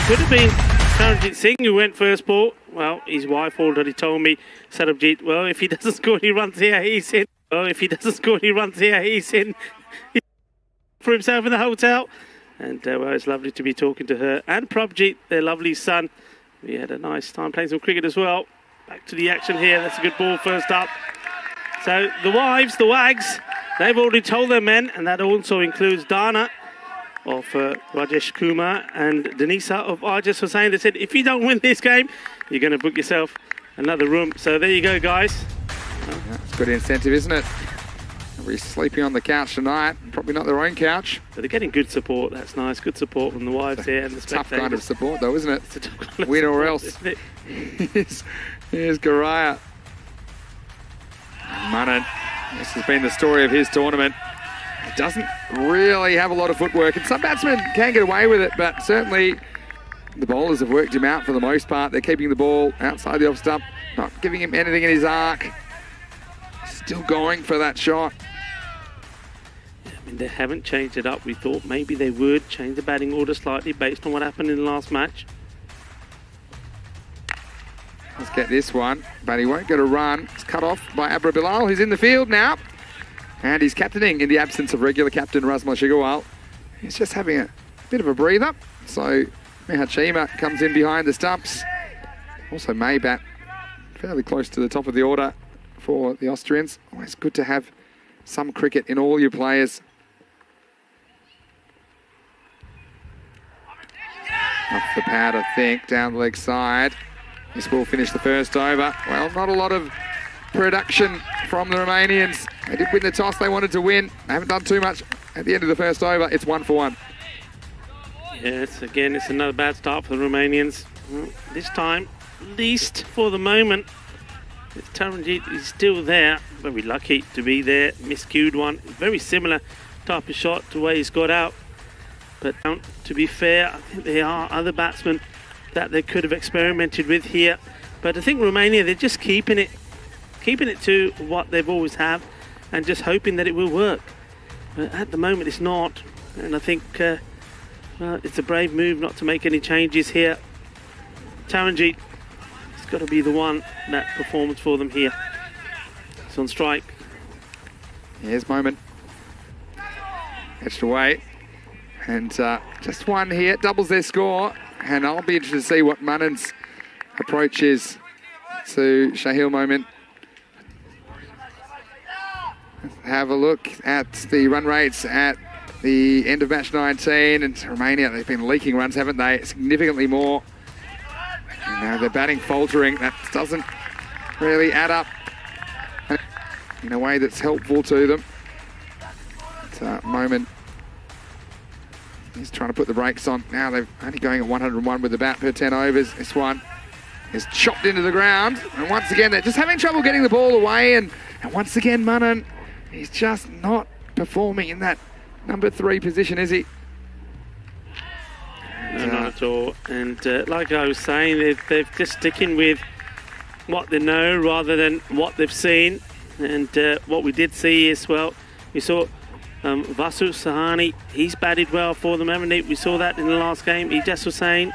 could have been Charanjit Singh who went first ball. Well, his wife already told me, Sarabjit, well, if he doesn't score any runs here, he's in. Well, if he doesn't score any runs here, he's in. For himself in the hotel. And well, it's lovely to be talking to her and Prabjit, their lovely son. We had a nice time playing some cricket as well. Back to the action here. That's a good ball first up. So the wives, the wags, they've already told their men, and that also includes Dana of Rajesh Kumar and Denisa of Arjas Hussain. They said, if you don't win this game, you're going to book yourself another room. So there you go, guys. That's good incentive, isn't it? They'll be sleeping on the couch tonight. Probably not their own couch. But they're getting good support. That's nice. Good support from the wives here and the spectators. Tough kind of support, though, isn't it? It's a tough kind of win support, or else. Here's Garaya. Manan. This has been the story of his tournament. He doesn't really have a lot of footwork, and some batsmen can get away with it, but certainly the bowlers have worked him out for the most part. They're keeping the ball outside the off stump, not giving him anything in his arc. Still going for that shot. I mean, they haven't changed it up. We thought maybe they would change the batting order slightly based on what happened in the last match. Let's get this one, but he won't get a run. It's cut off by Abra Bilal, who's in the field now. And he's captaining in the absence of regular captain Rasmal Shigawal. He's just having a bit of a breather. So Mehachima comes in behind the stumps. Also Maybat, fairly close to the top of the order for the Austrians. Always good to have some cricket in all your players. Off the pad, I think, down the leg side. This will finish the first over. Well, not a lot of production from the Romanians. They did win the toss, they wanted to win. They haven't done too much at the end of the first over. It's 1 for 1. Yes, again, it's another bad start for the Romanians. This time, at least for the moment, Charanjit is still there. Very lucky to be there. Miscued one. Very similar type of shot to where he's got out. But to be fair, I think there are other batsmen that they could have experimented with here. But I think Romania, they're just keeping it to what they've always have and just hoping that it will work. But at the moment, it's not. And I think well, it's a brave move not to make any changes here. Charanjit has got to be the one that performs for them here. It's on strike. Here's Moment. Edged away. And just one here, doubles their score. And I'll be interested to see what Manan's approach is to Shahil Moment. Have a look at the run rates at the end of match 19. And Romania, they've been leaking runs, haven't they? Significantly more. And now they're batting faltering. That doesn't really add up in a way that's helpful to them. But, Moment. He's trying to put the brakes on. Now they're only going at 101 with the bat per 10 overs. This one is chopped into the ground. And once again, they're just having trouble getting the ball away. And once again, Manan, he's just not performing in that number 3 position, is he? No, not at all. And like I was saying, they're just sticking with what they know rather than what they've seen. And what we did see is, well, we saw Vasu Sahani, he's batted well for them, haven't he? We saw that in the last game. Ijaz Hussain.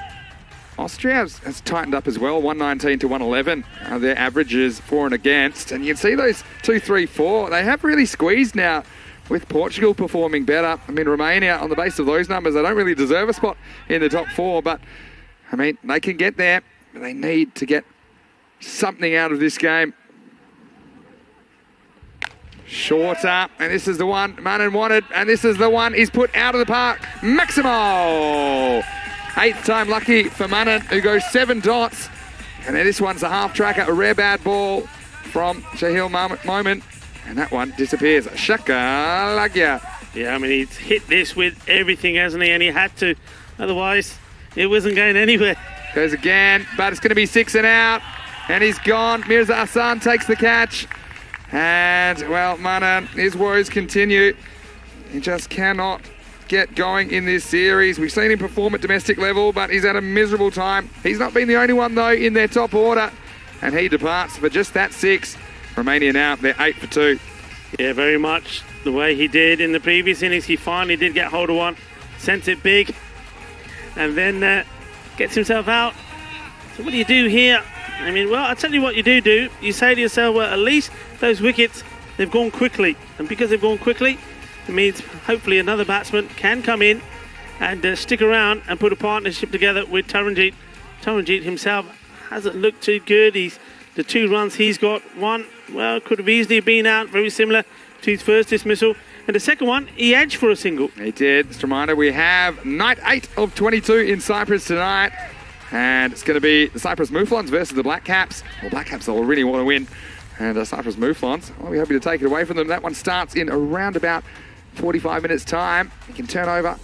Austria has tightened up as well, 119 to 111. Their averages for and against. And you can see those 2, 3, 4. They have really squeezed now with Portugal performing better. I mean, Romania, on the basis of those numbers, they don't really deserve a spot in the top 4. But, I mean, they can get there. But they need to get something out of this game. Shorter, and this is the one Manan wanted, and this is the one he's put out of the park. Maximo! 8th time lucky for Manan, who goes 7 dots. And then this one's a half tracker, a rare bad ball from Shahil Moment. And that one disappears. Shaka Lagya. Yeah, I mean, he's hit this with everything, hasn't he? And he had to. Otherwise, it wasn't going anywhere. Goes again, but it's going to be 6 and out. And he's gone. Mirza Hassan takes the catch. And, well, Manan, his woes continue. He just cannot get going in this series. We've seen him perform at domestic level, but he's had a miserable time. He's not been the only one, though, in their top order. And he departs for just that 6. Romania now, they're 8 for 2. Yeah, very much the way he did in the previous innings. He finally did get hold of one, sent it big. And then gets himself out. So what do you do here? I mean, well, I'll tell you what you do. You say to yourself, well, at least those wickets, they've gone quickly. And because they've gone quickly, it means hopefully another batsman can come in and stick around and put a partnership together with Taranjeet. Taranjeet himself hasn't looked too good. The 2 runs he's got, one, well, could have easily been out, very similar to his first dismissal. And the second one, he edged for a single. He did. Just a reminder, we have night 8 of 22 in Cyprus tonight. And it's going to be the Cyprus Mouflons versus the Black Caps. Well, Black Caps will really want to win. And the Cyprus Mouflons, well, we're happy to take it away from them. That one starts in around about 45 minutes' time. He can turn over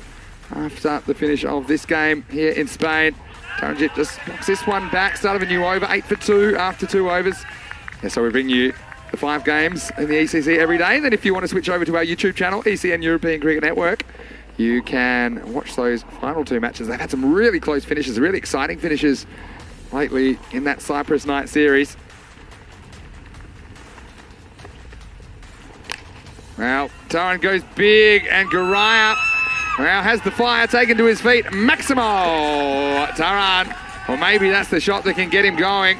after the finish of this game here in Spain. Taranjeet just knocks this one back. Start of a new over, 8 for 2 after 2 overs. Yeah, so we bring you the 5 games in the ECC every day. And then if you want to switch over to our YouTube channel, ECN European Cricket Network, you can watch those final 2 matches. They've had some really close finishes, really exciting finishes lately in that Cyprus night series. Well, Taran goes big and Garaya, well, has the fire taken to his feet. Maximo Taran, or maybe that's the shot that can get him going.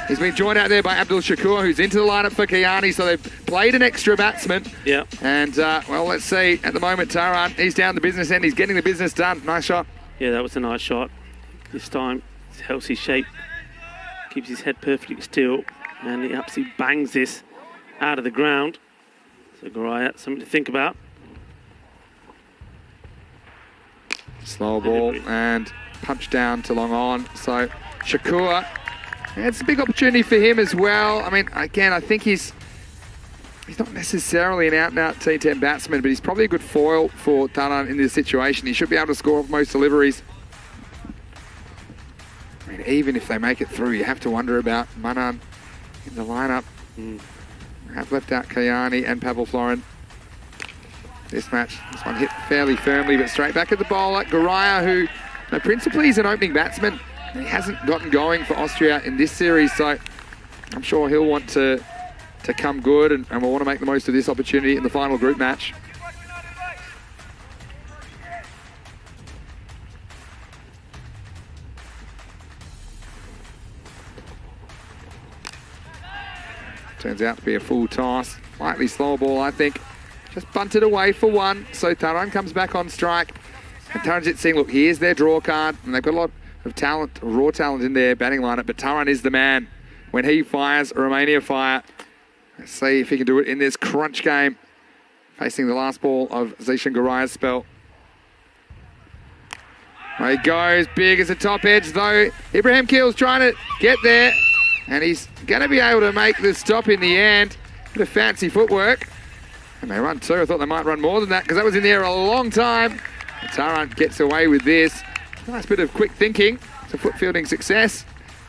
He's been joined out there by Abdul Shakur, who's into the lineup for Kiani, so they've played an extra batsman. Yeah. And, well, let's see. At the moment, Taran, he's down the business end. He's getting the business done. Nice shot. Yeah, that was a nice shot. This time, he helps his shape, keeps his head perfectly still, and he absolutely bangs this out of the ground. So, Garaya, something to think about. Slow ball and punch down to long on. So, Shakur, it's a big opportunity for him as well. I mean, again, I think he's not necessarily an out-and-out T10 batsman, but he's probably a good foil for Taran in this situation. He should be able to score off most deliveries. I mean, even if they make it through, you have to wonder about Manan in the lineup. Have left out Kayani and Pavel Florin. This one hit fairly firmly, but straight back at the bowler. Garaya, who principally is an opening batsman. He hasn't gotten going for Austria in this series, so I'm sure he'll want to come good and will want to make the most of this opportunity in the final group match. Turns out to be a full toss. Slightly slower ball, I think. Just bunted away for 1, so Taran comes back on strike. And Taranjeet Singh, look, here's their draw card, and they've got a lot of talent, raw talent in their batting lineup, but Taran is the man. When he fires, Romania fire. Let's see if he can do it in this crunch game, facing the last ball of Zishan Garaya's spell. There he goes, big as a top edge, though. Ibrahim Keel's trying to get there, and he's going to be able to make the stop in the end. Bit of fancy footwork. And they run 2. I thought they might run more than that because that was in the air a long time. And Taran gets away with this. Nice bit of quick thinking. It's a foot fielding success.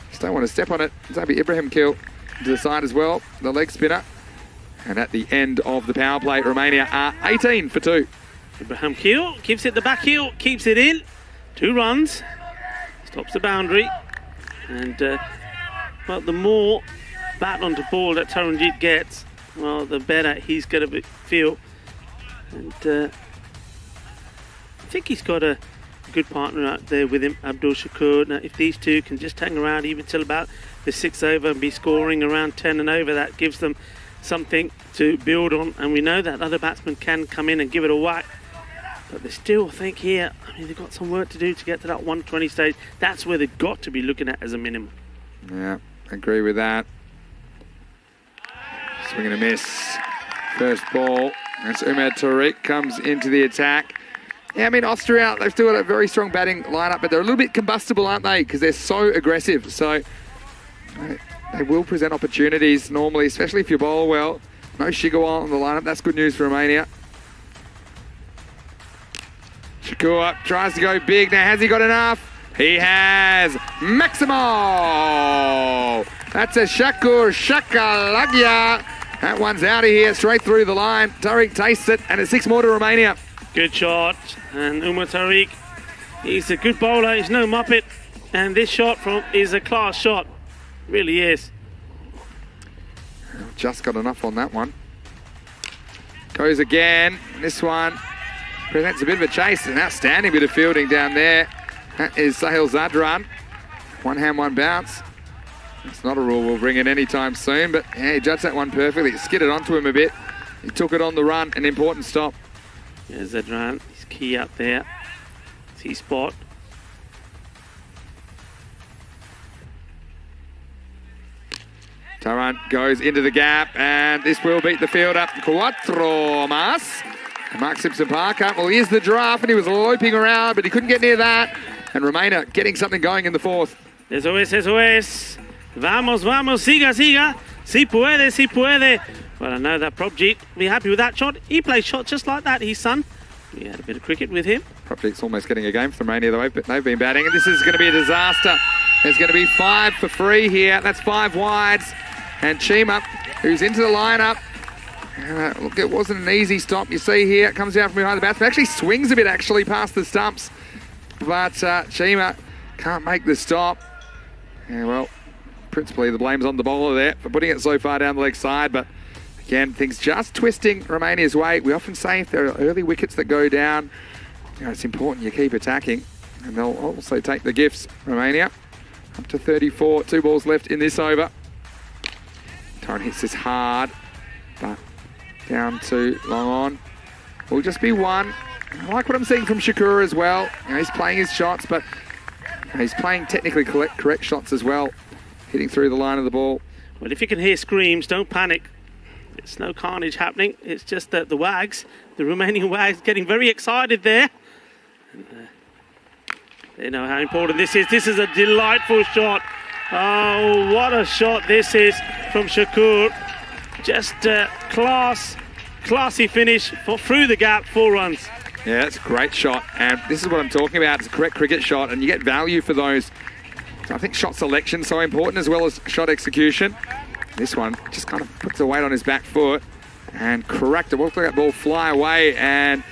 Just don't want to step on it. It's over Ibrahim Keel to the side as well, the leg spinner. And at the end of the power play, Romania are 18 for 2. Ibrahim Keel gives it the back heel, keeps it in. 2 runs. Stops the boundary. And, well, the more bat onto ball that Taranjeet gets, well, the better he's going to feel. And I think he's got a good partner out there with him, Abdul Shakur. Now, if these two can just hang around even till about the 6th over and be scoring around 10 and over, that gives them something to build on. And we know that other batsmen can come in and give it a whack. But they still think here, I mean, they've got some work to do to get to that 120 stage. That's where they've got to be looking at as a minimum. Yeah, agree with that. Swing and a miss. First ball. As Umar Tariq comes into the attack. Yeah, I mean, Austria, they've still got a very strong batting lineup, but they're a little bit combustible, aren't they? Because they're so aggressive. So they will present opportunities normally, especially if you bowl well. No Shigawal in the lineup. That's good news for Romania. Shakur tries to go big. Now, has he got enough? He has. Maximo! That's a Shakur Shakalagya. That one's out of here, straight through the line. Tariq tastes it, and it's 6 more to Romania. Good shot. And Umar Tariq, he's a good bowler. He's no muppet. And this shot is a class shot. Really is. Just got enough on that one. Goes again. This one presents a bit of a chase. An outstanding bit of fielding down there. That is Sahil Zadran. One hand, one bounce. It's not a rule we'll bring in anytime soon, but yeah, he judged that one perfectly. Skidded onto him a bit. He took it on the run, an important stop. Yeah, Zadran, he's key up there. It's his spot. Tarrant goes into the gap, and this will beat the field up. Cuatro más. Mark Simpson Parker. Well, here's the draft, and he was loping around, but he couldn't get near that. And Romania getting something going in the fourth. Eso es. Vamos, siga. Si puede. Well, I know that Propjeet will be happy with that shot. He plays shots just like that, his son. We had a bit of cricket with him. Propjeet's almost getting a game for Romania, though. They've been batting, and this is going to be a disaster. There's going to be 5 for free here. That's 5 wides. And Chima, who's into the lineup. Look, it wasn't an easy stop. You see here, it comes down from behind the batsman. Actually swings a bit, past the stumps. But Chima can't make the stop. Yeah, well, principally the blame's on the bowler there for putting it so far down the leg side. But again, things just twisting Romania's way. We often say if there are early wickets that go down, it's important you keep attacking. And they'll also take the gifts, Romania. Up to 34, 2 balls left in this over. Torrent hits this hard, but down to long on. Will just be 1. I like what I'm seeing from Shakur as well. He's playing his shots, but he's playing technically correct shots as well, hitting through the line of the ball. Well, if you can hear screams, don't panic. It's no carnage happening. It's just that the Wags, the Romanian Wags, getting very excited there. And, they know how important this is. This is a delightful shot. Oh, what a shot this is from Shakur. Just classy finish through the gap, 4 runs. Yeah, that's a great shot. And this is what I'm talking about. It's a correct cricket shot, and you get value for those. So I think shot selection so important as well as shot execution. This one just kind of puts the weight on his back foot and correct it. We'll look at that ball fly away, and,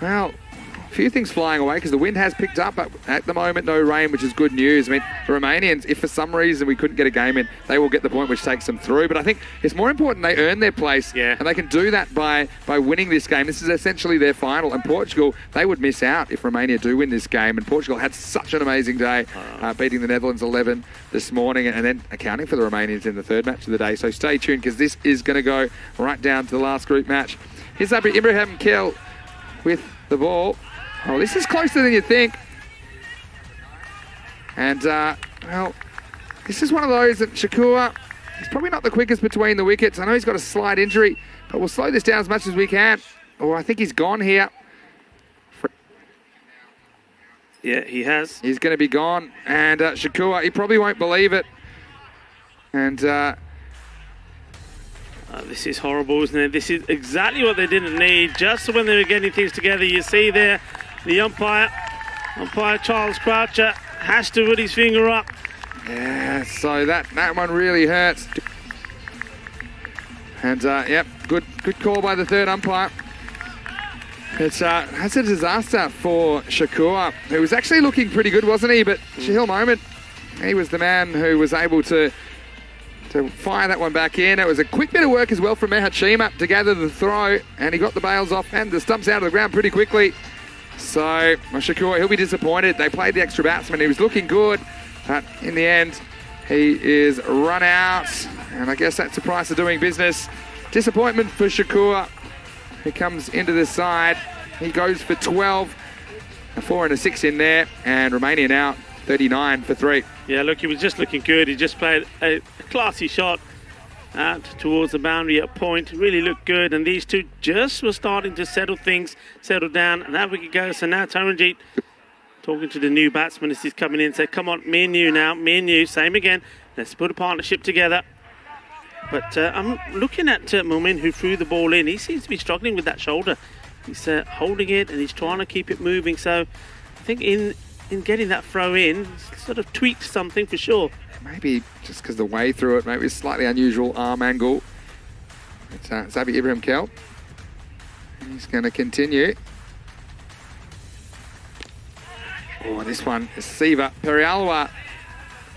well, a few things flying away because the wind has picked up, but at the moment no rain, which is good news. I mean, the Romanians, if for some reason we couldn't get a game in, they will get the point, which takes them through. But I think it's more important they earn their place, and they can do that by winning this game. This is essentially their final, and Portugal, they would miss out if Romania do win this game. And Portugal had such an amazing day, beating the Netherlands 11 this morning, and then accounting for the Romanians in the third match of the day. So stay tuned because this is going to go right down to the last group match. Here's Ibrahim Kell with the ball. Oh, this is closer than you think. And, well, this is one of those that Shakur, he's probably not the quickest between the wickets. I know he's got a slight injury, but we'll slow this down as much as we can. Oh, I think he's gone here. Yeah, he has. He's going to be gone. And Shakur, he probably won't believe it. And this is horrible, isn't it? This is exactly what they didn't need. Just when they were getting things together, you see there, the umpire Charles Croucher, has to put his finger up. Yeah, so that one really hurts. And, yep, good call by the third umpire. That's a disaster for Shakur, who was actually looking pretty good, wasn't he? But Shahil Moment, he was the man who was able to fire that one back in. It was a quick bit of work as well from Mehat Chima to gather the throw, and he got the bails off and the stumps out of the ground pretty quickly. So, Shakur, he'll be disappointed. They played the extra batsman. He was looking good, but in the end, he is run out. And I guess that's the price of doing business. Disappointment for Shakur, who comes into the side. He goes for 12, a 4 and a 6 in there, and Romania now 39 for 3. Yeah, look, he was just looking good. He just played a classy shot out towards the boundary at point. Really looked good, and these two just were starting to settle down, and that wicket goes. So now StreaminG talking to the new batsman as he's coming in, said, come on, me and you, same again. Let's put a partnership together. But I'm looking at Momin, who threw the ball in. He seems to be struggling with that shoulder. He's holding it, and he's trying to keep it moving. So I think in getting that throw in, sort of tweaked something for sure. Maybe just because the way through it, maybe a slightly unusual arm angle. It's Zabi Ibrahim Kell. He's going to continue. Oh, this one is Siva Perialwa,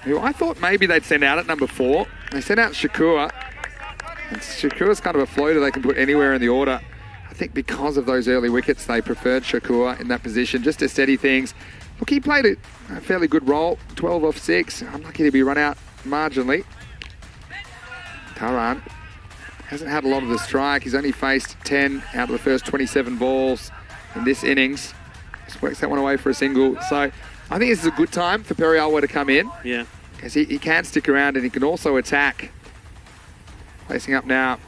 who I thought maybe they'd send out at number 4. They sent out Shakur. And Shakur's kind of a floater they can put anywhere in the order. I think because of those early wickets, they preferred Shakur in that position just to steady things. Look, he played a fairly good role, 12 off 6. Unlucky to be run out marginally. Taran hasn't had a lot of the strike. He's only faced 10 out of the first 27 balls in this innings. Just works that one away for a single. So I think this is a good time for Perialwa to come in. Yeah. Because he can stick around and he can also attack. Facing up now.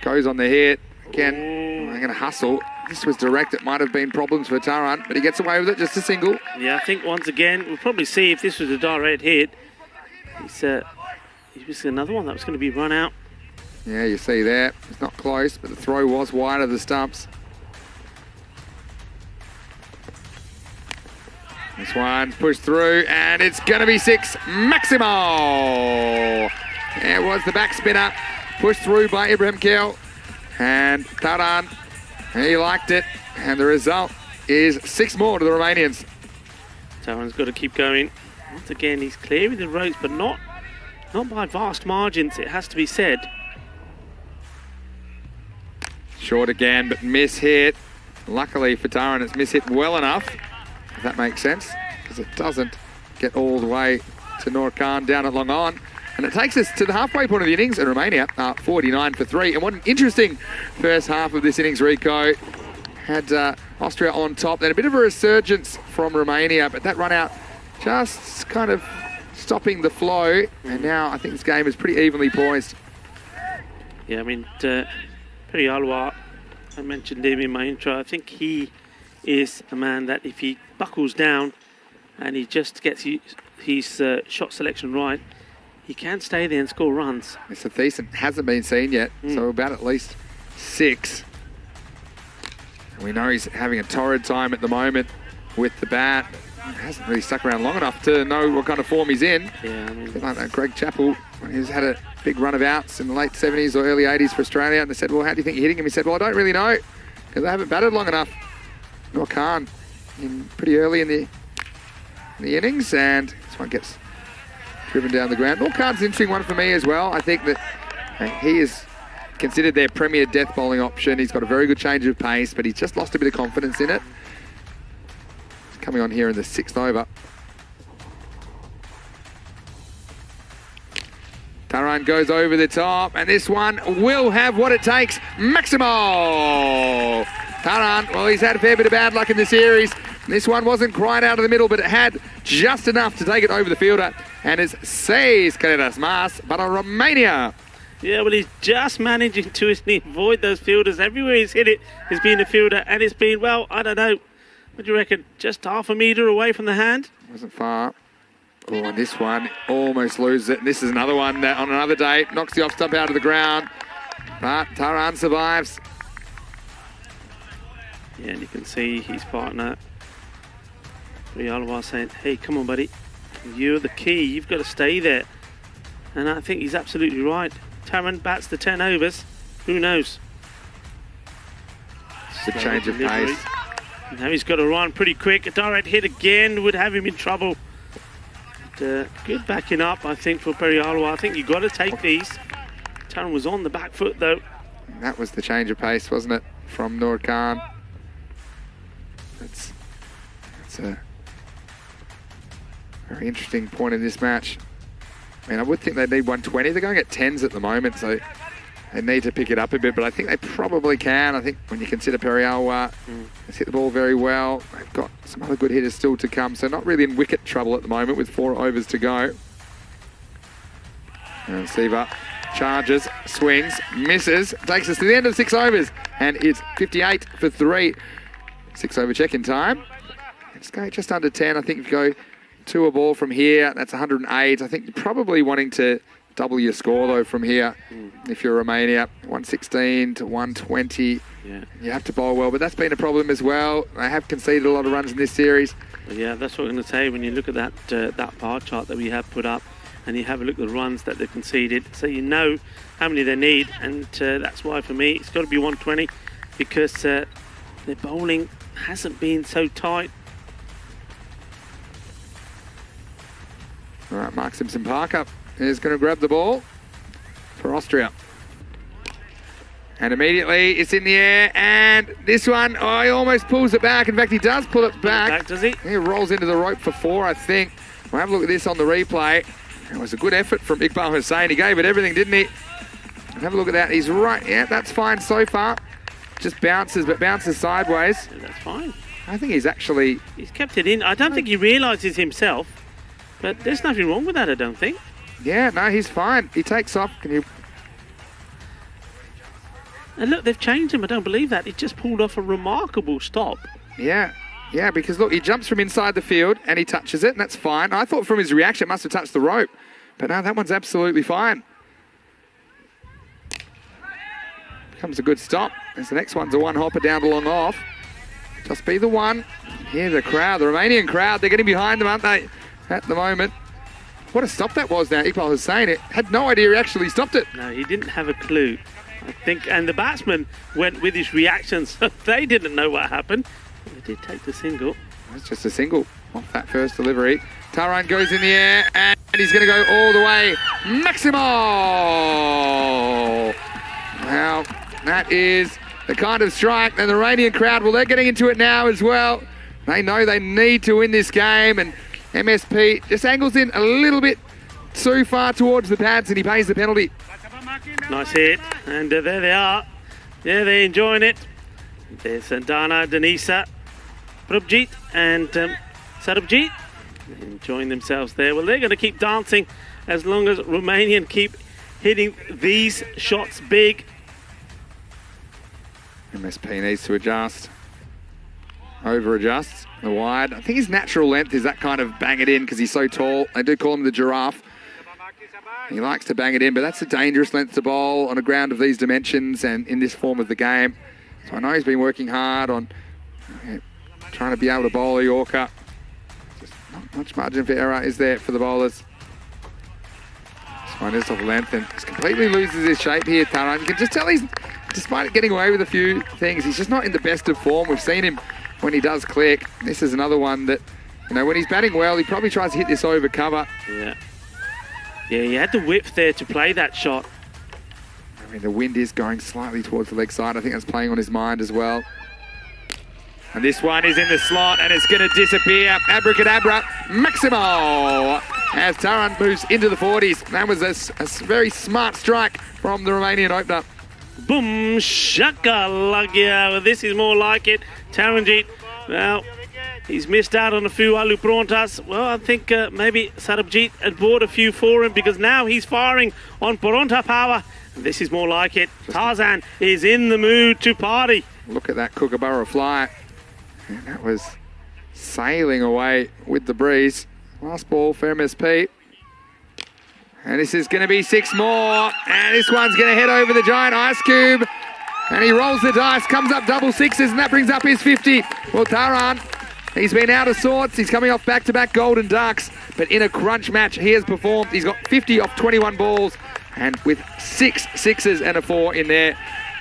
Goes on the hit. Again, I'm going to hustle. This was direct. It might have been problems for Taran, but he gets away with it, just a single. Yeah, I think once again, we'll probably see if this was a direct hit. He was another one that was going to be run out. Yeah, you see there. It's not close, but the throw was wide of the stumps. This one's pushed through, and it's going to be 6. Maximo! There was the back spinner. Pushed through by Ibrahim Kiel. And Taran, he liked it. And the result is 6 more to the Romanians. Taran's got to keep going. Once again, he's clearing the ropes, but not by vast margins, it has to be said. Short again, but miss hit. Luckily for Taran, it's miss hit well enough, if that makes sense, because it doesn't get all the way to Noor Khan down at long on. And it takes us to the halfway point of the innings, and Romania are 49 for 3. And what an interesting first half of this innings, Rico. Had Austria on top, then a bit of a resurgence from Romania, but that run out just kind of stopping the flow. And now I think this game is pretty evenly poised. Yeah, I mean, Perialwa, I mentioned him in my intro. I think he is a man that if he buckles down and he just gets his shot selection right, he can stay there and score runs. Mr. Thiessen hasn't been seen yet, so about at least 6. And we know he's having a torrid time at the moment with the bat. He hasn't really stuck around long enough to know what kind of form he's in. Yeah, I mean, like that Greg Chappell, he's had a big run of outs in the late 70s or early 80s for Australia, and they said, well, how do you think you're hitting him? He said, well, I don't really know, because I haven't batted long enough. Noor Khan in pretty early in the innings, and this one gets driven down the ground. Noor Khan's an interesting one for me as well. I think that he is considered their premier death bowling option. He's got a very good change of pace, but he's just lost a bit of confidence in it. He's coming on here in the 6th over. Taran goes over the top, and this one will have what it takes. Maximo! Taran, well, he's had a fair bit of bad luck in the series. This one wasn't quite out of the middle, but it had just enough to take it over the fielder. And it's 6 carreras más para Romania. Yeah, well, he's just managing to avoid those fielders. Everywhere he's hit it has been a fielder, and it's been, well, I don't know. What do you reckon? Just half a metre away from the hand? Wasn't far. Oh, and this one almost loses it. And this is another one that on another day knocks the off stump out of the ground. But Taran survives. Yeah, and you can see his partner, Perialwa, saying, hey, come on, buddy. You're the key. You've got to stay there. And I think he's absolutely right. Taran bats the 10 overs. Who knows? Good change of pace. Now he's got to run pretty quick. A direct hit again would have him in trouble. But, good backing up, I think, for Perialwa. I think you've got to take these. Taran was on the back foot, though. That was the change of pace, wasn't it, from Noor Khan? That's a very interesting point in this match. I mean, I would think they need 120. They're going at 10s at the moment, so they need to pick it up a bit, but I think they probably can. I think when you consider Perialwa has hit the ball very well. They've got some other good hitters still to come, so not really in wicket trouble at the moment with 4 overs to go. And Siva charges, swings, misses, takes us to the end of 6 overs, and it's 58 for 3. 6 over check-in time. It's going just under 10. I think if you go 2 a ball from here, that's 108. I think you're probably wanting to double your score, though, from here. If you're Romania, 116 to 120. Yeah. You have to bowl well, but that's been a problem as well. They have conceded a lot of runs in this series. Yeah, that's what I'm going to say. When you look at that bar chart that we have put up, and you have a look at the runs that they've conceded, so you know how many they need, and that's why, for me, it's got to be 120, because their bowling hasn't been so tight. All right, Mark Simpson-Parker is going to grab the ball for Austria. And immediately it's in the air, and this one, oh, he almost pulls it back. In fact, he does pull it back. Does he? He rolls into the rope for 4, I think. We'll have a look at this on the replay. It was a good effort from Iqbal Hussain. He gave it everything, didn't he? And have a look at that. He's right. Yeah, that's fine so far. Just bounces, but bounces sideways. Yeah, that's fine. I think he's actually... He's kept it in. I don't think he realises himself, but there's nothing wrong with that, I don't think. Yeah, no, he's fine. He takes off. Can you... And look, they've changed him. I don't believe that. He just pulled off a remarkable stop. Yeah, because look, he jumps from inside the field and he touches it, and that's fine. I thought from his reaction it must have touched the rope, but no, that one's absolutely fine. Becomes a good stop. As the next one's a one-hopper down to long off. Just be the one. Here, the crowd, the Romanian crowd, they're getting behind them, aren't they, at the moment? What a stop that was now. Iqbal Hussain had no idea he actually stopped it. No, he didn't have a clue. I think, and the batsman went with his reactions. They didn't know what happened. They did take the single. That's just a single off that first delivery. Taran goes in the air, and he's going to go all the way. Maximo! Now, that is the kind of strike. And the Romanian crowd, well, they're getting into it now as well. They know they need to win this game, and MSP just angles in a little bit too far towards the pads, and he pays the penalty. Nice hit, and there they are. Yeah, they're enjoying it. There's Dana, Denisa, Prabjit, and Sarabjit enjoying themselves there. Well, they're going to keep dancing as long as Romanian keep hitting these shots big. MSP needs to adjust. Over-adjusts the wide. I think his natural length is that kind of bang it in because he's so tall. They do call him the giraffe. He likes to bang it in, but that's a dangerous length to bowl on a ground of these dimensions and in this form of the game. So I know he's been working hard on trying to be able to bowl a Yorker. Just not much margin for error is there for the bowlers. This one is off length and just completely loses his shape here, Taran. You can just tell he's, despite getting away with a few things, he's just not in the best of form. We've seen him when he does click. This is another one that, you know, when he's batting well, he probably tries to hit this over cover. Yeah, he had the width there to play that shot. I mean, the wind is going slightly towards the leg side. I think that's playing on his mind as well. And this one is in the slot, and it's going to disappear. Abracadabra, Maximo! As Taran moves into the 40s. That was a very smart strike from the Romanian opener. Boom, shaka lagia. Well, this is more like it. Taranjeet, well, he's missed out on a few alu prontas. Well, I think maybe Sarabjit had bought a few for him because now he's firing on pronta power. This is more like it. Tarzan is in the mood to party. Look at that Kookaburra fly. And that was sailing away with the breeze. Last ball for MSP. And this is going to be 6 more. And this one's going to head over the giant ice cube. And he rolls the dice, comes up double sixes, and that brings up his 50. Well, Taran, he's been out of sorts. He's coming off back-to-back golden ducks. But in a crunch match, he has performed. He's got 50 off 21 balls. And with 6 sixes and a 4 in there.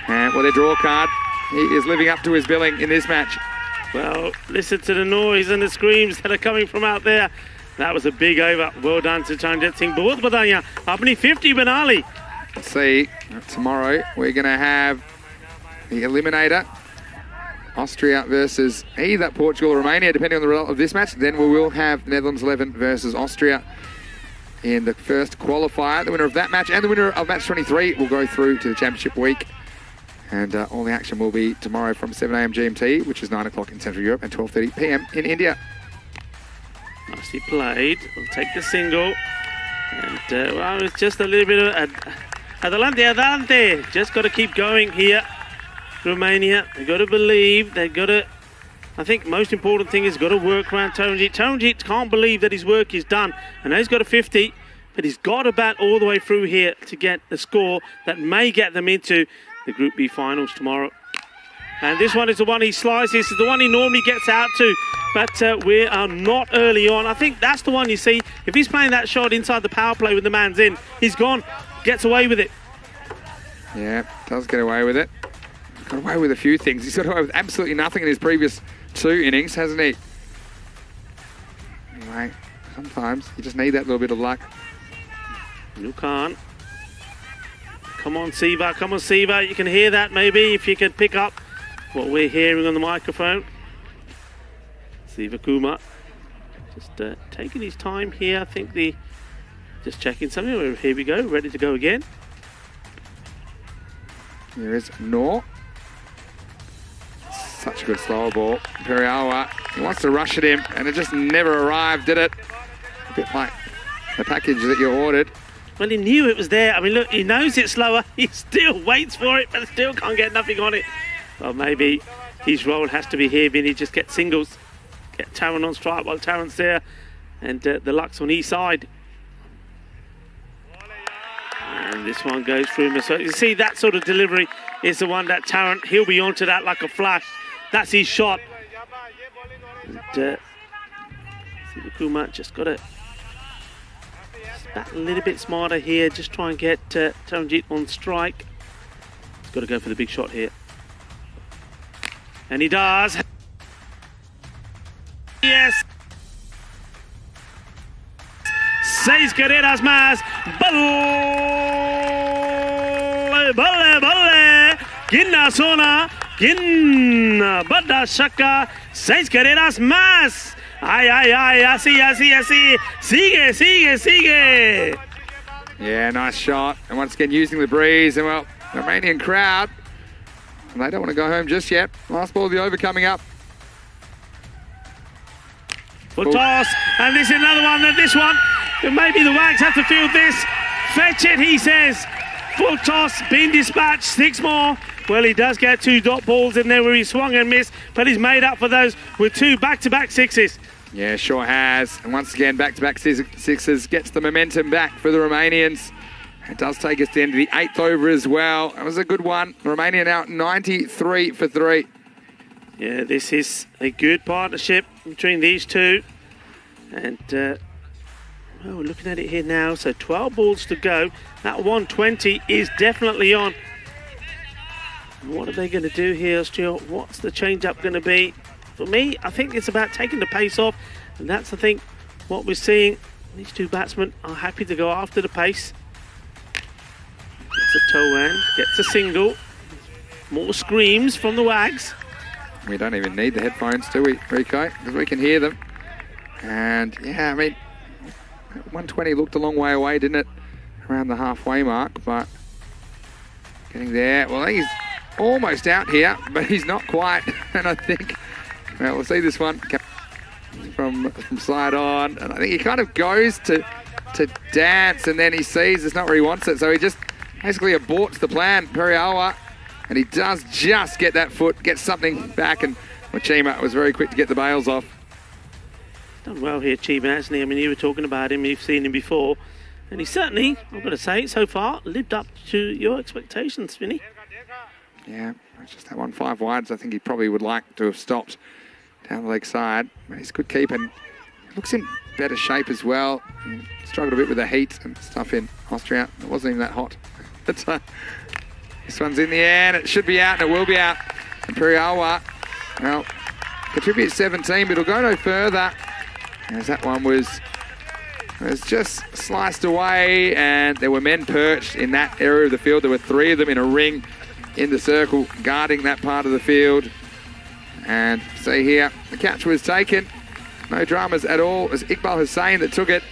And well, their draw card, he is living up to his billing in this match. Well, listen to the noise and the screams that are coming from out there. That was a big over. Well done to Charanjit Singh. Bahut badaiyan. Apni 50 banali. Let's see. Tomorrow we're going to have the eliminator. Austria versus either Portugal or Romania, depending on the result of this match. Then we will have Netherlands 11 versus Austria in the first qualifier. The winner of that match and the winner of match 23 will go through to the championship week. And all the action will be tomorrow from 7 a.m. GMT, which is 9 o'clock in Central Europe, and 12:30 p.m. in India. Nicely played. We'll take the single. And well, it's just a little bit of adelante. Just got to keep going here. Romania, they've got to believe. They've got to, I think most important thing is got to work around Taranjeet. Taranjeet can't believe that his work is done. And he's got a 50, but he's got to bat all the way through here to get a score that may get them into the Group B finals tomorrow. And this one is the one he slices. This is the one he normally gets out to. But we are not early on. I think that's the one you see. If he's playing that shot inside the power play with the man's in, he's gone. Gets away with it. Yeah, does get away with it. Got away with a few things. He's got away with absolutely nothing in his previous 2 innings, hasn't he? Anyway, sometimes you just need that little bit of luck. You can't. Come on, Siva. Come on, Siva. You can hear that maybe if you can pick up what we're hearing on the microphone. Siva Kumar just taking his time here. I think just checking something. Here we go. Ready to go again. Here is Noor. Such a good slower ball. Periawa, he wants to rush at him, and it just never arrived, did it? A bit like the package that you ordered. Well, he knew it was there. I mean, look, he knows it's slower. He still waits for it, but still can't get nothing on it. Well, maybe his role has to be here, Vinny. Just get singles. Get Taran on strike while Taran's there. And the luck's on each side. And this one goes through him. So you see that sort of delivery is the one that Taran, he'll be onto that like a flash. That's his shot. And Kumar just got it. A little bit smarter here. Just try and get Taranjit on strike. He's got to go for the big shot here. And he does. Yes. 6 carreras más. Balle. Ginna zona. Ginna. Bada shaka. 6 carreras más. Ay, así. Sigue. Yeah, nice shot. And once again, using the breeze. And well, the Romanian crowd, and they don't want to go home just yet. Last ball of the over coming up. Full toss. And this is another one. And this one, maybe the Wags have to field this. Fetch it, he says. Full toss, being dispatched. 6 more. Well, he does get 2 dot balls in there where he swung and missed, but he's made up for those with 2 back-to-back 6s. Yeah, sure has. And once again, back-to-back 6s gets the momentum back for the Romanians. It does take us to the end of the 8th over as well. That was a good one. Romania now 93 for 3. Yeah, this is a good partnership between these two. And, well, we're looking at it here now. So 12 balls to go. That 120 is definitely on. What are they going to do here, Austria? What's the change-up going to be? For me, I think it's about taking the pace off. And that's, I think, what we're seeing. These 2 batsmen are happy to go after the pace. Gets a toe end, gets a single. More screams from the Wags. We don't even need the headphones, do we, Rico? Because we can hear them. And, yeah, I mean, 120 looked a long way away, didn't it? Around the halfway mark, but getting there. Well, he's almost out here, but he's not quite. And I think, well, we'll see this one from side on. And I think he kind of goes to dance, and then he sees it's not where he wants it. So he just basically aborts the plan, Periawa. And he does just get that foot, get something back. And Chima was very quick to get the bails off. Done well here, Chima, hasn't he? I mean, you were talking about him, you've seen him before. And he certainly, I've got to say, so far, lived up to your expectations, Vinny. Yeah, it's just that 1 5 wides. I think he probably would like to have stopped down the leg side. But he's a good keep and looks in better shape as well. He struggled a bit with the heat and stuff in Austria. It wasn't even that hot. But this one's in the air and it should be out and it will be out. And Periawa, well, contributes 17, but it'll go no further. As that one was just sliced away, and there were men perched in that area of the field. There were 3 of them in a ring in the circle guarding that part of the field. And see here, the catch was taken. No dramas at all as Iqbal Hussain that took it.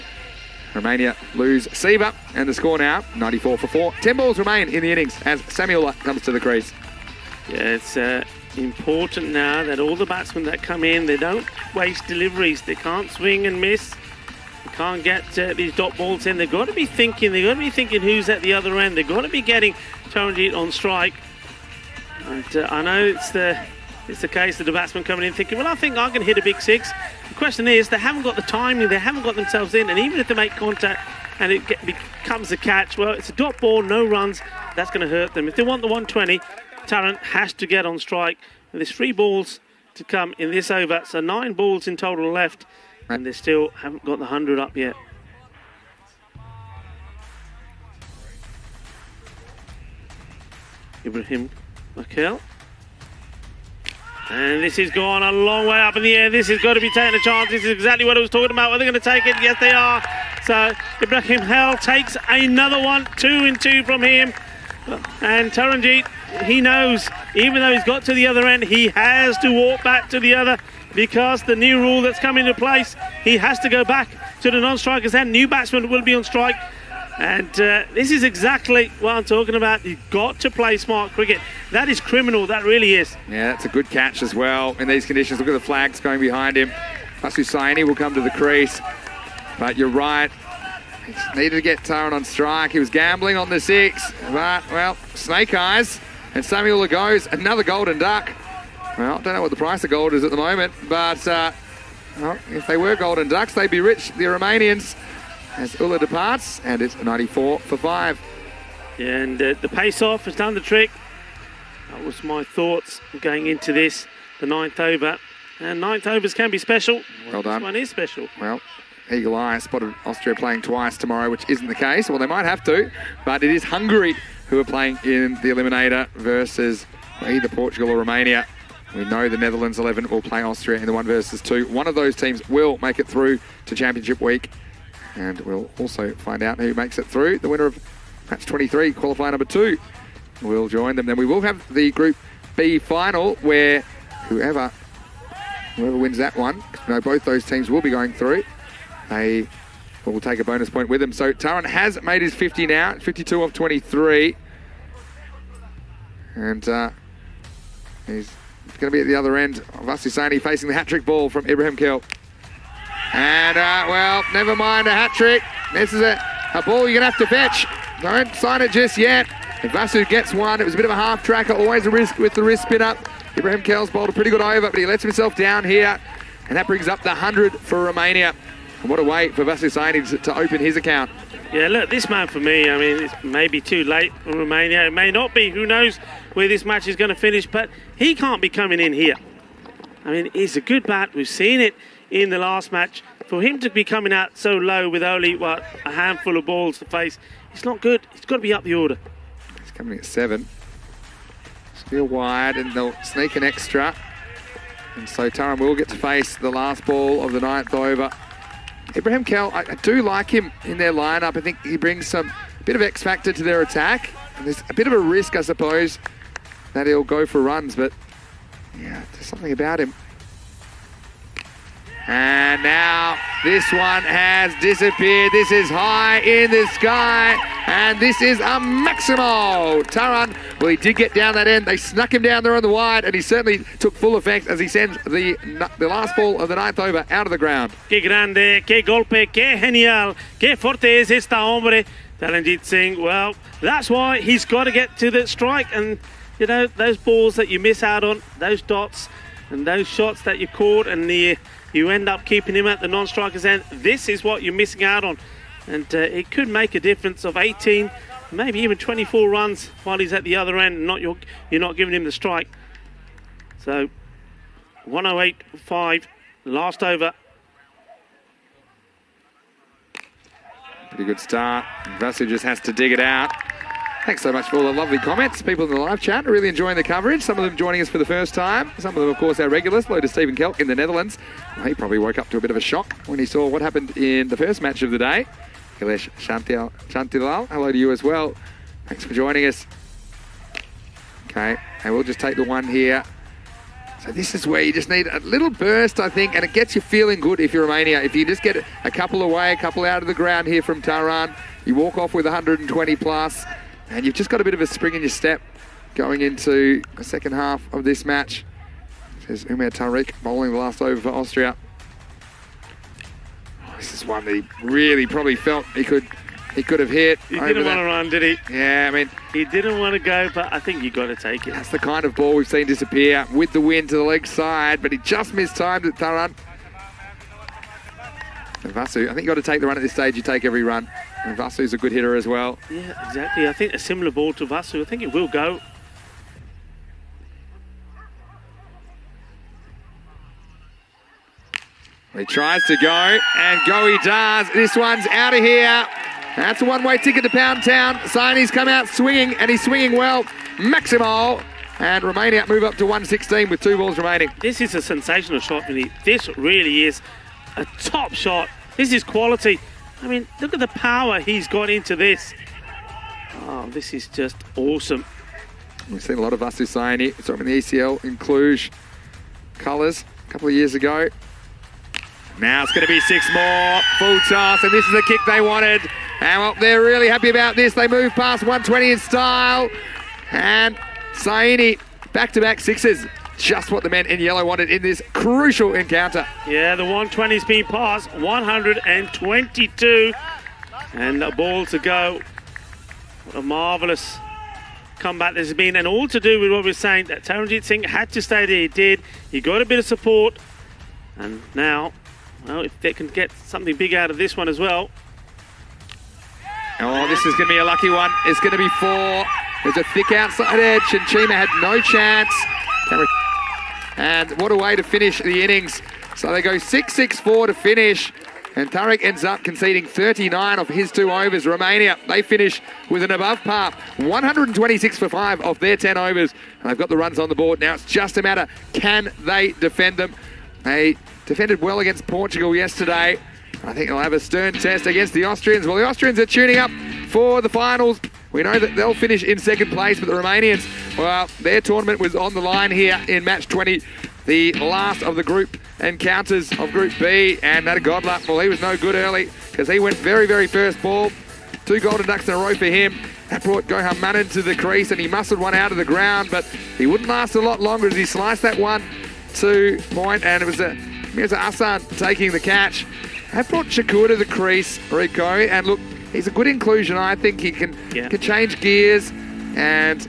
Romania lose Siva, and the score now 94 for 4. 10 balls remain in the innings as Samuel comes to the crease. Yeah, it's important now that all the batsmen that come in, they don't waste deliveries. They can't swing and miss. They can't get these dot balls in. They've got to be thinking. They've got to be thinking who's at the other end. They've got to be getting Taranjit on strike. And I know it's the case that the batsman coming in thinking, well, I think I can hit a big 6. The question is, they haven't got the timing. They haven't got themselves in. And even if they make contact and it becomes a catch, well, it's a dot ball, no runs. That's going to hurt them. If they want the 120, Taran has to get on strike. And there's 3 balls to come in this over, so 9 balls in total left, and they still haven't got the 100 up yet. Ibrahim Makel. And this has gone a long way up in the air. This has got to be taking a chance. This is exactly what I was talking about. Are they going to take it? Yes, they are. So Ibrahim Hell takes another one. 2 and 2 from him. And Taranjeet, he knows, even though he's got to the other end, he has to walk back to the other because the new rule that's come into place, he has to go back to the non-strikers and new batsmen will be on strike. And this is exactly what I'm talking about. You've got to play smart cricket. That is criminal, that really is. Yeah, that's a good catch as well in these conditions. Look at the flags going behind him. Vasu Saini will come to the crease. But you're right. He needed to get Taran on strike. He was gambling on the 6. But, well, snake eyes. And Samuel goes. Another golden duck. Well, I don't know what the price of gold is at the moment. But well, if they were golden ducks, they'd be rich, the Romanians. As Ulla departs, and it's 94 for 5. Yeah, and the pace-off has done the trick. That was my thoughts going into this, the 9th over. And 9th overs can be special. Well done. This one is special. Well, Eagle Eye spotted Austria playing twice tomorrow, which isn't the case. Well, they might have to, but it is Hungary who are playing in the Eliminator versus either Portugal or Romania. We know the Netherlands 11 will play Austria in the 1 versus 2. One of those teams will make it through to Championship Week. And we'll also find out who makes it through. The winner of match 23, qualifier number 2, will join them. Then we will have the Group B final where whoever wins that one, you know, both those teams will be going through. They will take a bonus point with them. So Taran has made his 50 now, 52 off 23. And he's going to be at the other end. Vasu Saini facing the hat-trick ball from Ibrahim Kell. And, well, never mind a hat-trick. This is a ball you're going to have to fetch. Don't sign it just yet. If Vasu gets one, it was a bit of a half-tracker, always a risk with the wrist spin-up. Ibrahim Kell's bowled a pretty good over, but he lets himself down here. And that brings up the 100 for Romania. And what a way for Vasu Saini to open his account. Yeah, look, this man for me, I mean, it's maybe too late for Romania. It may not be. Who knows where this match is going to finish, but he can't be coming in here. I mean, he's a good bat. We've seen it in the last match. For him to be coming out so low with only, what, a handful of balls to face, it's not good. It's got to be up the order. He's coming at 7. Still wide, and they'll sneak an extra. And so Taran will get to face the last ball of the 9th over. Ibrahim Kell, I do like him in their lineup. I think he brings a bit of X factor to their attack. And there's a bit of a risk, I suppose, that he'll go for runs, but yeah, there's something about him. And now this one has disappeared. This is high in the sky, and this is a maximal. Taran, well, he did get down that end. They snuck him down there on the wide, and he certainly took full effect as he sends the last ball of the 9th over out of the ground. Qué grande, qué golpe, qué genial, qué fuerte es esta hombre. Taranjeet Singh, well, that's why he's got to get to the strike. And, you know, those balls that you miss out on, those dots and those shots that you caught, and you end up keeping him at the non-strikers end. This is what you're missing out on. And it could make a difference of 18, maybe even 24 runs while he's at the other end. You're not giving him the strike. So 108.5, last over. Pretty good start. Vasu just has to dig it out. Thanks so much for all the lovely comments. People in the live chat are really enjoying the coverage. Some of them joining us for the first time. Some of them, of course, our regulars. Hello to Stephen Kelk in the Netherlands. Well, he probably woke up to a bit of a shock when he saw what happened in the first match of the day. Kailesh Shantilal, hello to you as well. Thanks for joining us. Okay, and we'll just take the one here. So this is where you just need a little burst, I think, and it gets you feeling good if you're Romania. If you just get a couple away, a couple out of the ground here from Taran, you walk off with 120 plus. And you've just got a bit of a spring in your step going into the second half of this match. Says Umar Tariq bowling the last over for Austria. This is one that he really probably felt he could have hit. He didn't want to run, did he? Yeah, I mean, he didn't want to go, but I think you got to take it. That's the kind of ball we've seen disappear with the wind to the leg side, but he just mistimed it, Taran. And Vasu, I think you've got to take the run at this stage. You take every run. And Vasu's a good hitter as well. Yeah, exactly. I think a similar ball to Vasu. I think it will go. He tries to go, and go he does. This one's out of here. That's a one-way ticket to Pound Town. Saini's come out swinging, and he's swinging well. Maximal. And Romania move up to 116 with 2 balls remaining. This is a sensational shot, Vinny. This really is a top shot. This is quality. I mean, look at the power he's got into this. Oh, this is just awesome. We've seen a lot of us Husseini. Saw him in the ECL in Cluj colours a couple of years ago. Now it's going to be 6 more. Full toss, and this is the kick they wanted. And well, they're really happy about this. They move past 120 in style. And Saini, back-to-back sixes. Just what the men in yellow wanted in this crucial encounter. Yeah, the 120's been passed. 122. And a ball to go. What a marvellous comeback this has been. And all to do with what we're saying, that Taranjit Singh had to stay there. He did. He got a bit of support. And now, well, if they can get something big out of this one as well. Oh, this is going to be a lucky one. It's going to be 4. There's a thick outside edge, and Chima had no chance. And what a way to finish the innings. So they go 6-6-4 to finish. And Tariq ends up conceding 39 of his 2 overs. Romania, they finish with an above par. 126 for 5 of their 10 overs. And they've got the runs on the board. Now it's just a matter, can they defend them? They defended well against Portugal yesterday. I think they'll have a stern test against the Austrians. Well, the Austrians are tuning up for the finals. We know that they'll finish in second place, but the Romanians, well, their tournament was on the line here in match 20, the last of the group encounters of Group B, and that Godluck, well, he was no good early because he went very, very first ball. 2 golden ducks in a row for him. That brought Goham Manan to the crease, and he muscled one out of the ground, but he wouldn't last a lot longer as he sliced that 1-2 point, and it was Mirza Hassan taking the catch. That brought Shakur to the crease, Rico, and look, he's a good inclusion. I think he can change gears, and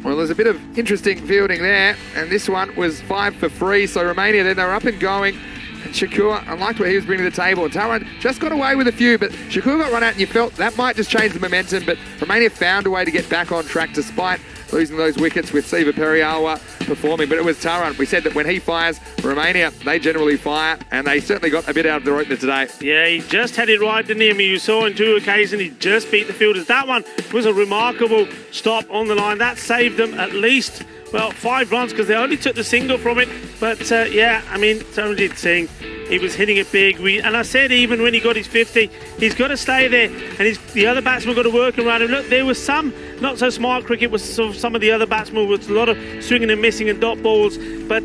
well, there's a bit of interesting fielding there, and this one was 5 for free, so Romania then they were up and going, and Shakur, I liked what he was bringing to the table, and Taran just got away with a few, but Shakur got run out, and you felt that might just change the momentum, but Romania found a way to get back on track despite losing those wickets with Siva Periawa performing, but it was Taran. We said that when he fires, Romania, they generally fire, and they certainly got a bit out of their opener today. Yeah, he just had it right, didn't he? I mean, you saw on 2 occasions, he just beat the fielders. That one was a remarkable stop on the line. That saved them at least, well, 5 runs because they only took the single from it. But, yeah, I mean, Taranjit Singh, he was hitting it big. And I said even when he got his 50, he's got to stay there. And the other batsmen got to work around him. Look, there was some not so smart cricket with some of the other batsmen with a lot of swinging and missing and dot balls. But,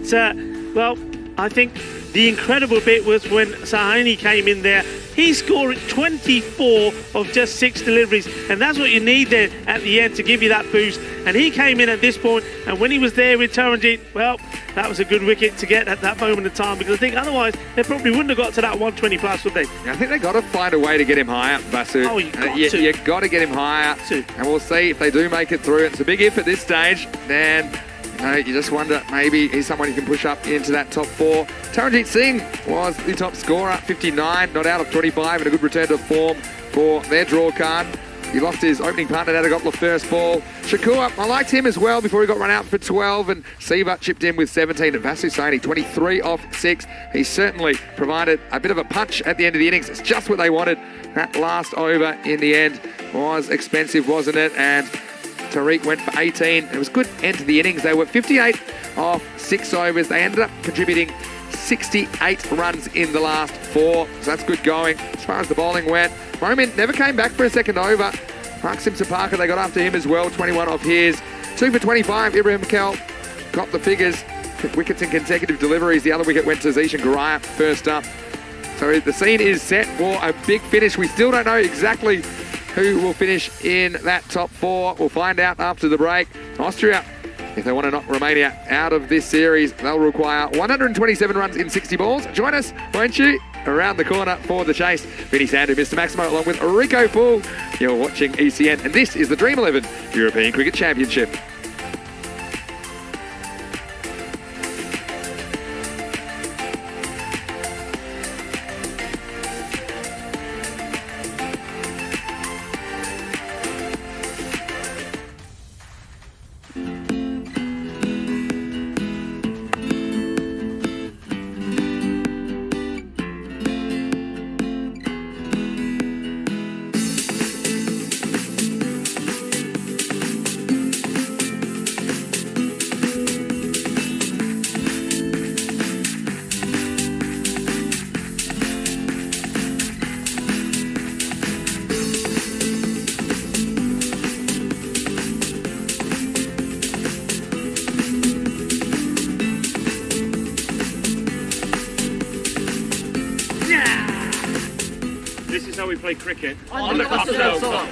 well, I think the incredible bit was when Sahani came in there. He scored 24 of just 6 deliveries, and that's what you need there at the end to give you that boost. And he came in at this point, and when he was there with Taranjit, well, that was a good wicket to get at that moment in time, because I think otherwise they probably wouldn't have got to that 120 plus, would they? I think they've got to find a way to get him higher, Basu. Oh, you've got to get him higher, and we'll see if they do make it through. It's a big if at this stage, then you just wonder, maybe he's someone who can push up into that top 4. Taranjit Singh was the top scorer, 59, not out of 25, and a good return to form for their draw card. He lost his opening partner, Nadagopla first ball. Shakur, I liked him as well before he got run out for 12, and Siva chipped in with 17. And Vasu Saini, 23 off 6. He certainly provided a bit of a punch at the end of the innings. It's just what they wanted. That last over in the end was expensive, wasn't it? And Tariq went for 18. It was a good end to the innings. They were 58 off 6 overs. They ended up contributing 68 runs in the last 4. So that's good going. As far as the bowling went, Roman never came back for a second over. Mark Simpson Parker, they got after him as well. 21 off his. 2 for 25. Ibrahim Mikel got the figures. Wickets in consecutive deliveries. The other wicket went to Zishan Garaya first up. So the scene is set for a big finish. We still don't know exactly who will finish in that top 4. We'll find out after the break. Austria, if they want to knock Romania out of this series, they'll require 127 runs in 60 balls. Join us, won't you? Around the corner for the chase. Vinny Sandu, Mr. Maximo, along with Rico Fool. You're watching ECN, and this is the Dream 11 European Cricket Championship. play cricket on the cocktail club.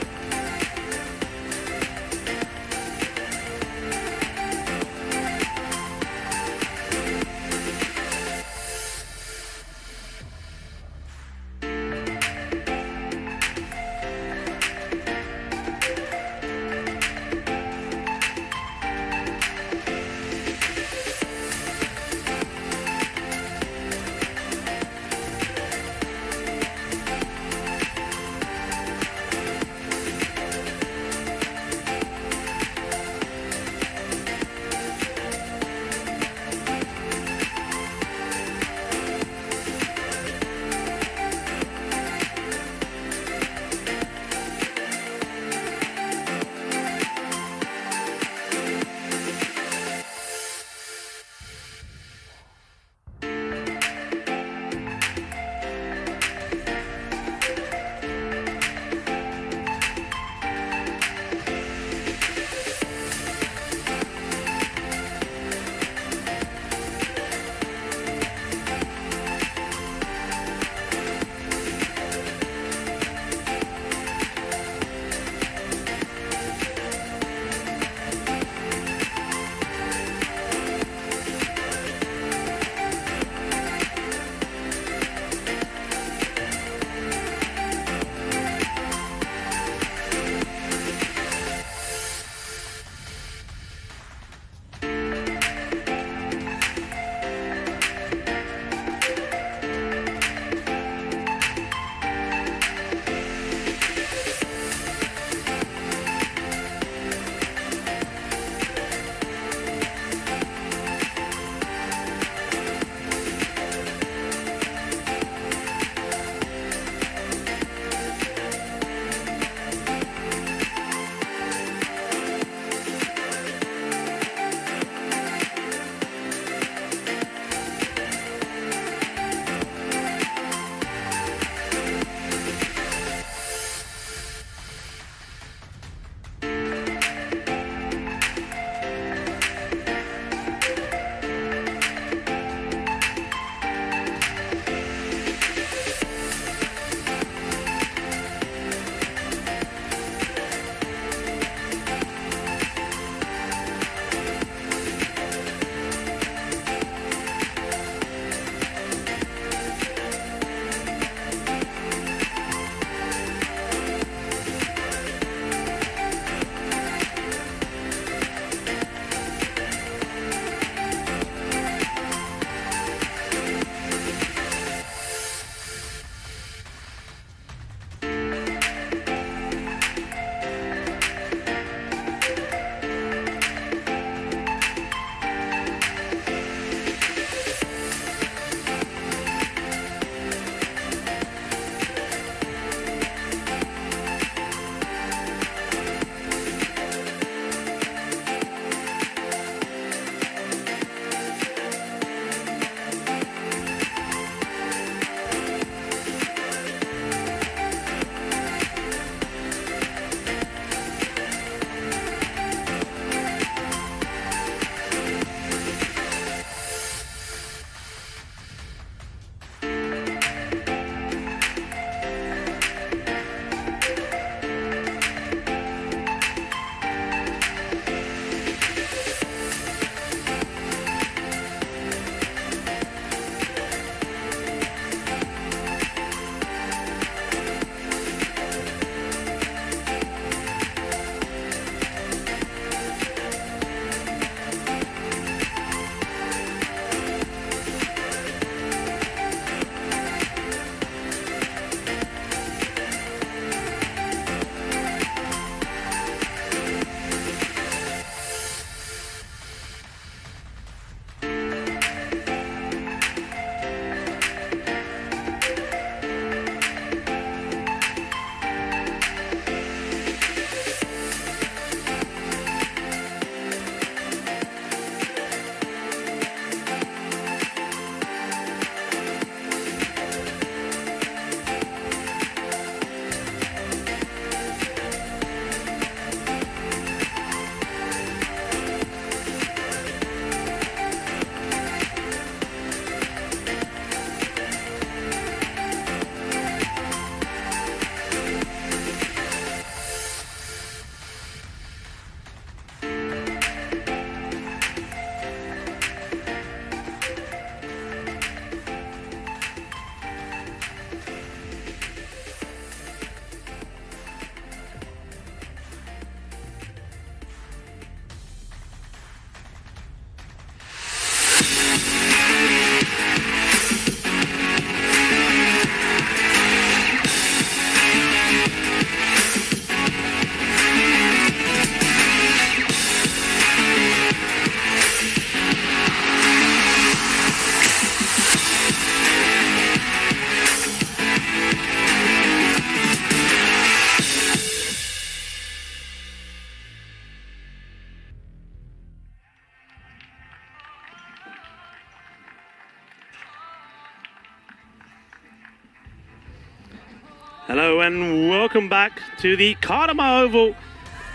Hello and welcome back to the Cartama Oval.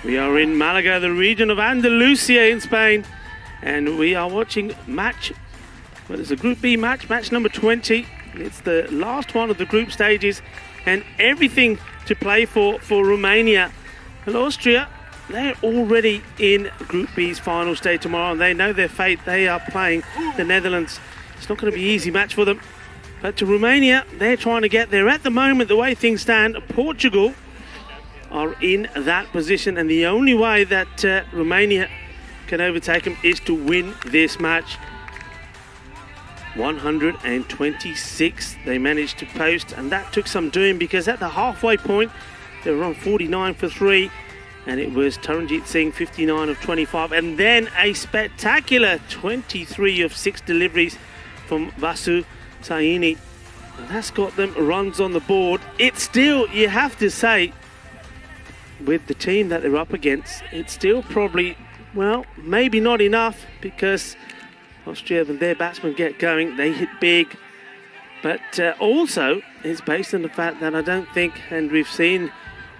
We are in Malaga, the region of Andalusia in Spain, and we are watching it's a Group B match number 20. It's the last one of the group stages, and everything to play for Romania. And Austria, they're already in Group B's final stage tomorrow, and they know their fate. They are playing the Netherlands. It's not going to be an easy match for them. But to Romania, they're trying to get there. At the moment, the way things stand, Portugal are in that position, and the only way that Romania can overtake them is to win this match. 126 they managed to post, and that took some doing, because at the halfway point they were on 49 for 3, and it was Taranjit Singh 59 of 25, and then a spectacular 23 of 6 deliveries from Vasu Saini, and that's got them runs on the board. It's still, you have to say, with the team that they're up against, it's still probably, well, maybe not enough, because Austria, when their batsmen get going, they hit big. But also, it's based on the fact that I don't think, and we've seen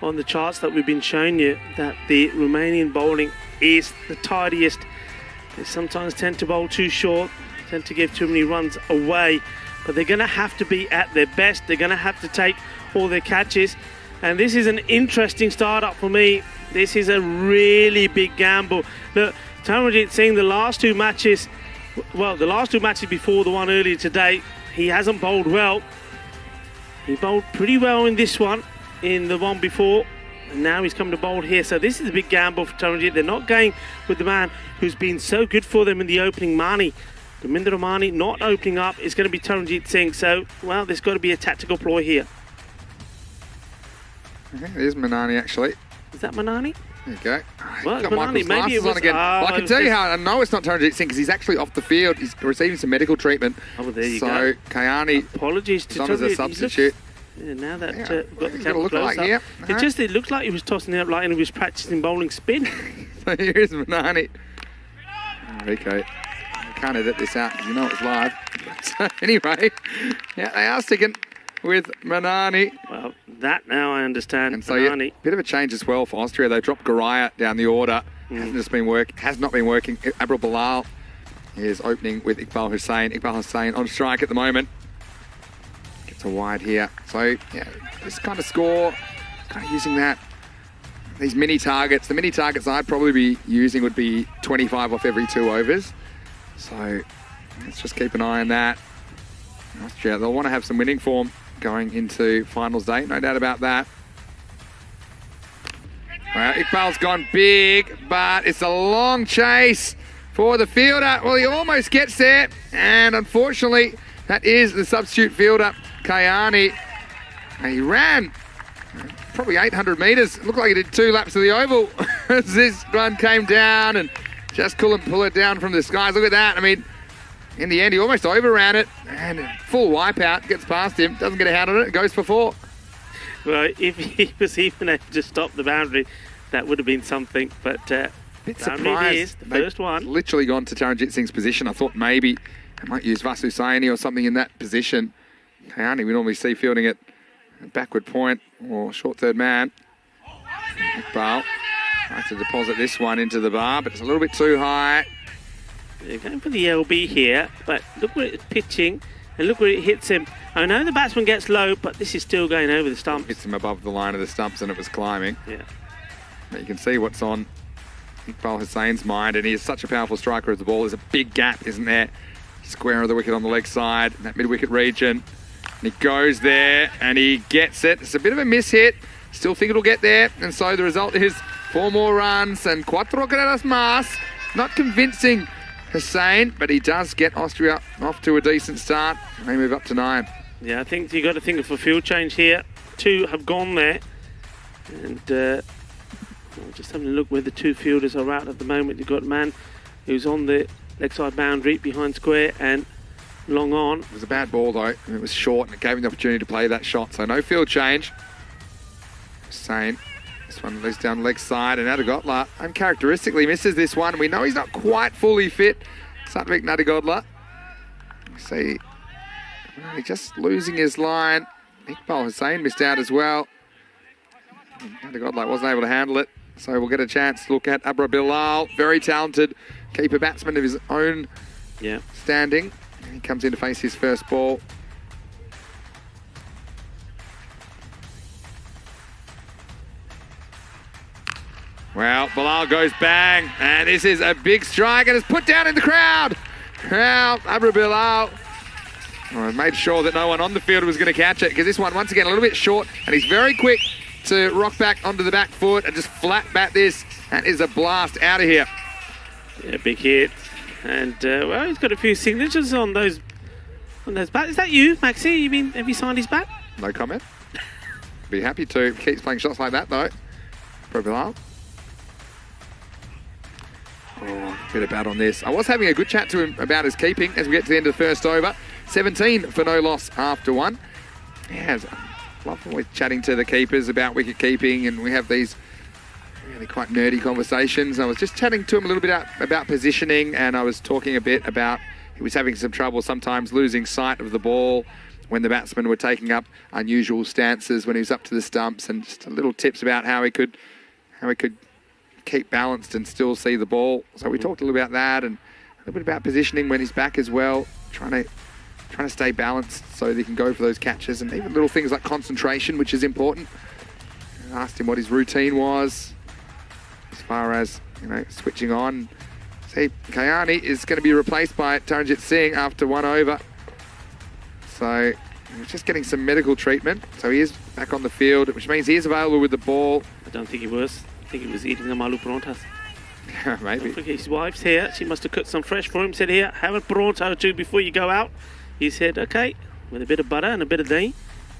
on the charts that we've been showing you, that the Romanian bowling is the tidiest. They sometimes tend to bowl too short, tend to give too many runs away. But they're going to have to be at their best. They're going to have to take all their catches. And this is an interesting start-up for me. This is a really big gamble. Look, Taranjit Singh, the last two matches before the one earlier today, he hasn't bowled well. He bowled pretty well in this one, in the one before, and now he's come to bowl here. So this is a big gamble for Taranjit. They're not going with the man who's been so good for them in the opening, Mani. Gurminder Mani not opening up. It's going to be Taranjit Singh. So, well, there's got to be a tactical ploy here. Okay, it is Manani, actually. Is that Manani? There you go. Well, got Manani. Maybe it was... again. Well, I can tell you how I know it's not Taranjit Singh, because he's actually off the field. He's receiving some medical treatment. Oh, well, there you go. So, Kayani apologies to is on as a substitute. Yeah, now that we've got the camera close up. Here. It looked like he was tossing it up like he was practicing bowling spin. So here's Manani. Okay. I can't edit this out because you know it's live. So anyway, yeah, they are sticking with Manani. Well, that now I understand. And so yeah, bit of a change as well for Austria. They dropped Garaya down the order. Has not been working. Abril Bilal is opening with Iqbal Hussain. Iqbal Hussain on strike at the moment. Gets a wide here. So yeah, this kind of score, kind of using that. These mini targets. The mini targets I'd probably be using would be 25 off every 2 overs. So let's just keep an eye on that. Austria, they'll want to have some winning form going into finals day, no doubt about that. Well, Iqbal's gone big, but it's a long chase for the fielder. Well, he almost gets there, and unfortunately, that is the substitute fielder, Kayani. And he ran probably 800 metres. It looked like he did 2 laps of the oval as this run came down and just couldn't pull it down from the skies. Look at that. I mean, in the end, he almost overran it, and full wipeout, gets past him, doesn't get a hand on it, goes for 4. Well, if he was even able to stop the boundary, that would have been something, but bit surprised. The first one. Literally gone to Taranjit Singh's position. I thought maybe they might use Vasu Saini or something in that position. Kayani, we normally see fielding it at backward point or short third man. Iqbal tries to deposit this one into the bar, but it's a little bit too high. They're going for the LB here, but look where it's pitching, and look where it hits him. I know the batsman gets low, but this is still going over the stumps. Hits him above the line of the stumps, and it was climbing. Yeah. But you can see what's on Iqbal Hussain's mind, and he is such a powerful striker of the ball. There's a big gap, isn't there? Square of the wicket on the leg side, in that mid-wicket region. And he goes there, and he gets it. It's a bit of a miss hit. Still think it'll get there, and so the result is 4 more runs and 4 carreras más. Not convincing Hussain, but he does get Austria off to a decent start, and they move up to 9. Yeah, I think you've got to think of a field change here. 2 have gone there, and just having a look where the 2 fielders are at the moment. You've got a man who's on the leg side boundary behind square and long on. It was a bad ball though. It was short, and it gave him the opportunity to play that shot, so no field change. Hussain, this one goes down leg side, and Nadegodla uncharacteristically misses this one. We know he's not quite fully fit, Satvik Nadegodla. You see, he's just losing his line. Iqbal Hussain missed out as well. The Godlike wasn't able to handle it. So we'll get a chance to look at Abra Bilal. Very talented keeper batsman of his own standing. He comes in to face his first ball. Well, Bilal goes bang, and this is a big strike, and it's put down in the crowd. Well, Abra Bilal made sure that no one on the field was going to catch it, because this one, once again, a little bit short, and he's very quick to rock back onto the back foot and just flat bat this. That is a blast out of here. Yeah, big hit. And, well, he's got a few signatures on those bats. Is that you, Maxi? Have you signed his bat? No comment. Be happy to. Keeps playing shots like that, though. Abra Bilal. Oh, bit of bat on this. I was having a good chat to him about his keeping as we get to the end of the first over. 17 for no loss after one. Yeah, I love always chatting to the keepers about wicket keeping, and we have these really quite nerdy conversations. I was just chatting to him a little bit about positioning, and I was talking a bit about he was having some trouble sometimes losing sight of the ball when the batsmen were taking up unusual stances when he was up to the stumps, and just little tips about how he could keep balanced and still see the ball. So we talked a little about that, and a little bit about positioning when he's back as well, trying to stay balanced so that he can go for those catches, and even little things like concentration, which is important. I asked him what his routine was as far as, switching on. See, Kayani is going to be replaced by Taranjit Singh after one over. So he's just getting some medical treatment. So he is back on the field, which means he is available with the ball. I don't think he was. I think he was eating the malu parontas. Maybe. Don't forget his wife's here. She must have cooked some fresh for him. Said, here, have a paronta or two before you go out. He said, okay, with a bit of butter and a bit of dahi.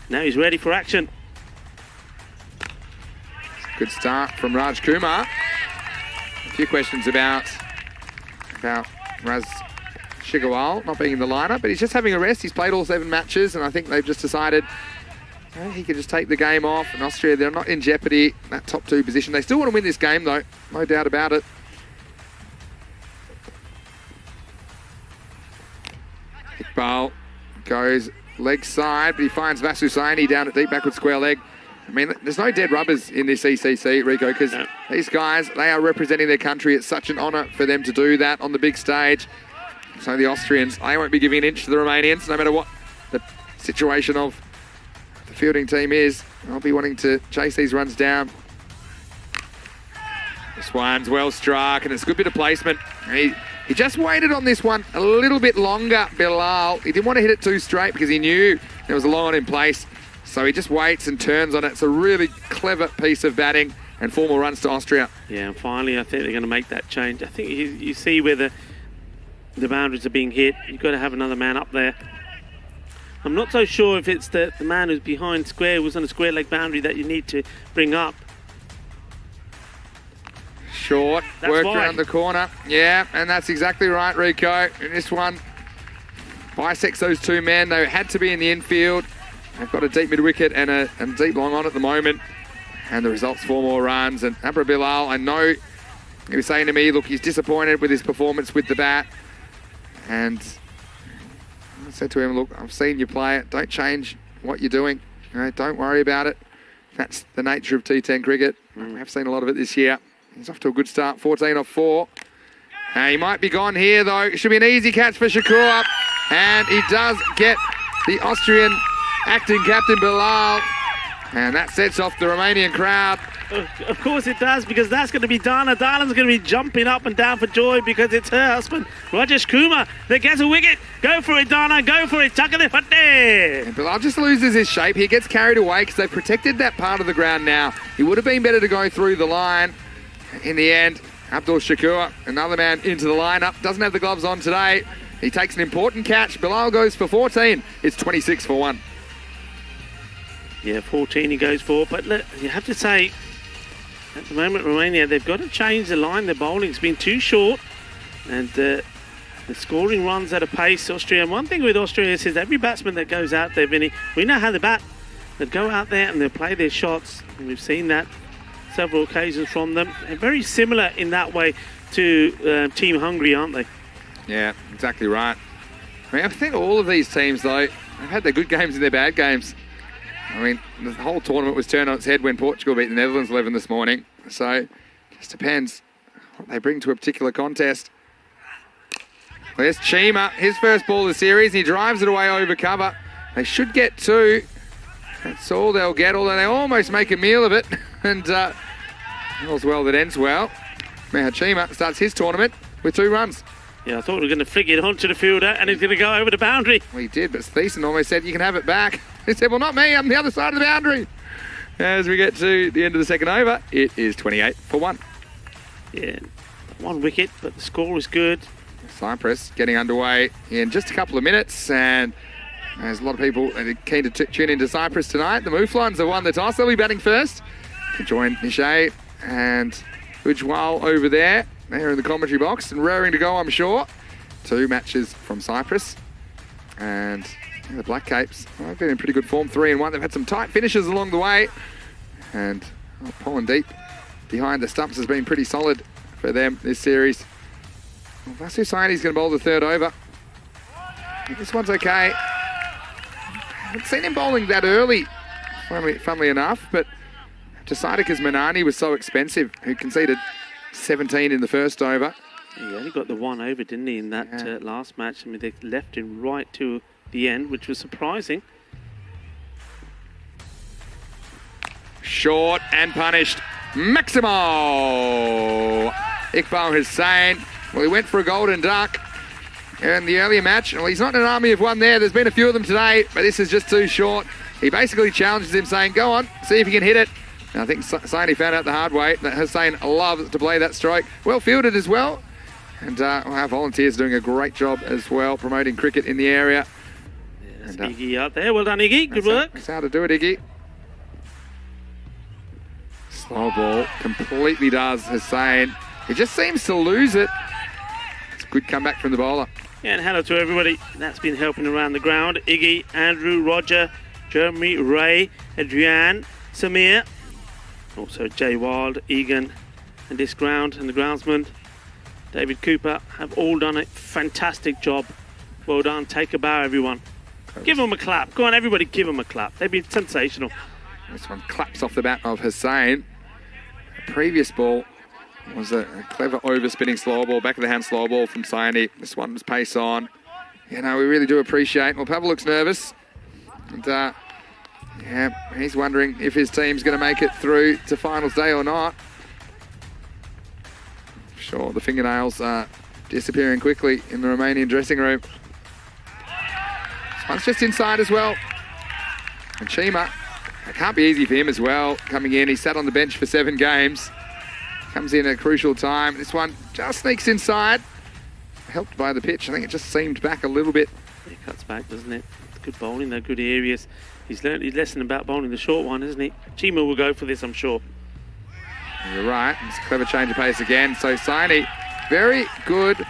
Now he's ready for action. Good start from Raj Kumar. A few questions about Raz Shigawal not being in the lineup, but he's just having a rest. He's played all 7 matches, and I think they've just decided he could just take the game off. And Austria, they're not in jeopardy, that top 2 position. They still want to win this game, though. No doubt about it. Iqbal goes leg side, but he finds Vasu Saini down at deep backward square leg. I mean, there's no dead rubbers in this ECC, Rico, because these guys, they are representing their country. It's such an honour for them to do that on the big stage. So the Austrians, they won't be giving an inch to the Romanians, no matter what the situation of the fielding team is. They'll be wanting to chase these runs down. This one's well struck, and it's a good bit of placement. He just waited on this one a little bit longer, Bilal. He didn't want to hit it too straight because he knew there was a long one in place. So he just waits and turns on it. It's a really clever piece of batting, and 4 more runs to Austria. Yeah, and finally I think they're going to make that change. I think you see where the boundaries are being hit. You've got to have another man up there. I'm not so sure if it's the man who's behind square, who's on a square leg boundary, that you need to bring up. Short, worked around the corner. Yeah, and that's exactly right, Rico. And this one bisects those 2 men. They had to be in the infield. They've got a deep mid-wicket and a deep long on at the moment. And the result's 4 more runs. And Abra Bilal, I know he was saying to me, look, he's disappointed with his performance with the bat. And I said to him, look, I've seen you play it. Don't change what you're doing. Don't worry about it. That's the nature of T10 cricket. We have seen a lot of it this year. He's off to a good start, 14 off 4. He might be gone here, though. It should be an easy catch for Shakur. And he does get the Austrian acting captain, Bilal. And that sets off the Romanian crowd. Of course it does, because that's going to be Dana. Dana's going to be jumping up and down for joy because it's her husband, Rajesh Kumar, that gets a wicket. Go for it, Dana. Go for it. Takale Fatte. And Bilal just loses his shape. He gets carried away because they've protected that part of the ground now. He would have been better to go through the line. In the end, Abdul Shakur, another man into the lineup, doesn't have the gloves on today. He takes an important catch. Bilal goes for 14. It's 26 for 1. Yeah, 14 he goes for. But look, you have to say, at the moment, Romania, they've got to change the line. Their bowling's been too short. And the scoring runs at a pace, Austria. And one thing with Austria is every batsman that goes out there, Vinny, we know how they bat. They go out there and they play their shots. And we've seen that several occasions from them. They're very similar in that way to Team Hungary, aren't they? Yeah, exactly right. I mean, I think all of these teams, though, have had their good games and their bad games. I mean, the whole tournament was turned on its head when Portugal beat the Netherlands 11 this morning. So, it just depends what they bring to a particular contest. There's Chima, his first ball of the series. He drives it away over cover. They should get 2. That's all they'll get, although they almost make a meal of it. And all's well that ends well. Now Chima starts his tournament with 2 runs. Yeah, I thought we were going to flick it onto the fielder and he's going to go over the boundary. Well, he did, but Thiessen almost said, you can have it back. He said, well, not me, I'm the other side of the boundary. As we get to the end of the second over, it is 28 for 1. Yeah, 1 wicket, but the score is good. Cyprus getting underway in just a couple of minutes, and there's a lot of people keen to tune into Cyprus tonight. The Mouflons have won the toss. They'll be batting first. To join Nishay and Ujwal over there. They're in the commentary box and raring to go, I'm sure. 2 matches from Cyprus. And the Black Capes, they've been in pretty good form, 3 and 1. They've had some tight finishes along the way. And pulling deep behind the stumps has been pretty solid for them this series. Vasu Saini's going to bowl the 3rd over. This one's okay. I haven't seen him bowling that early, funnily enough, but Tasadika's Manani was so expensive, who conceded 17 in the first over. He only got the 1 over, didn't he, in that last match? I mean, they left him right to the end, which was surprising. Short and punished. Maximo! Iqbal Hussain. Well, he went for a golden duck in the earlier match. Well, he's not in an army of 1 there. There's been a few of them today, but this is just too short. He basically challenges him, saying, go on, see if you can hit it. And I think Saini found out the hard way that Hussain loves to play that stroke. Well fielded as well. And our volunteers doing a great job as well, promoting cricket in the area. Yeah, that's Iggy out there. Well done, Iggy. Good work. That's how to do it, Iggy. Slow ball. Completely does Hussain. He just seems to lose it. It's a good comeback from the bowler. Yeah, and hello to everybody that's been helping around the ground. Iggy, Andrew, Roger, Jeremy, Ray, Adrian, Samir, also Jay Wild, Egan, and this ground and the groundsman, David Cooper, have all done a fantastic job. Well done. Take a bow, everyone. Give them a clap. Go on, everybody, give them a clap. They've been sensational. This one claps off the bat of Hussain. The previous ball was a clever overspinning slow ball, back of the hand slow ball from Saini. This one was pace on. You know, we really do appreciate. Well, Pavel looks nervous. And, yeah, he's wondering if his team's going to make it through to finals day or not. Sure, the fingernails are disappearing quickly in the Romanian dressing room. This one's just inside as well. And Chima, it can't be easy for him as well, coming in. He sat on the bench for 7 games. Comes in at a crucial time. This one just sneaks inside. Helped by the pitch. I think it just seamed back a little bit. It cuts back, doesn't it? It's good bowling, though, good areas. He's learned his lesson about bowling the short one, hasn't he? Chima will go for this, I'm sure. You're right. It's a clever change of pace again. So Saini, very good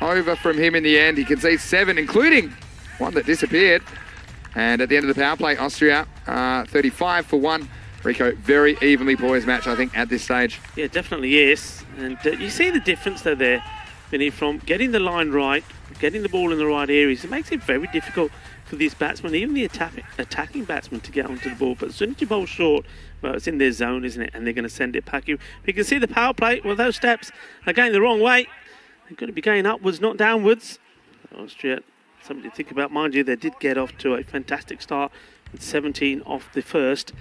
over from him in the end. He concedes 7, including one that disappeared. And at the end of the power play, Austria 35 for 1. Rico, very evenly poised match, I think, at this stage. Yeah, definitely is. And you see the difference, though, there, Vinny, from getting the line right, getting the ball in the right areas. It makes it very difficult for these batsmen, even the attacking batsmen, to get onto the ball. But as soon as you bowl short, well, it's in their zone, isn't it? And they're going to send it back. You can see the power play. Well, those steps are going the wrong way. They're going to be going upwards, not downwards. Austria, something to think about. Mind you, they did get off to a fantastic start with 17 off the first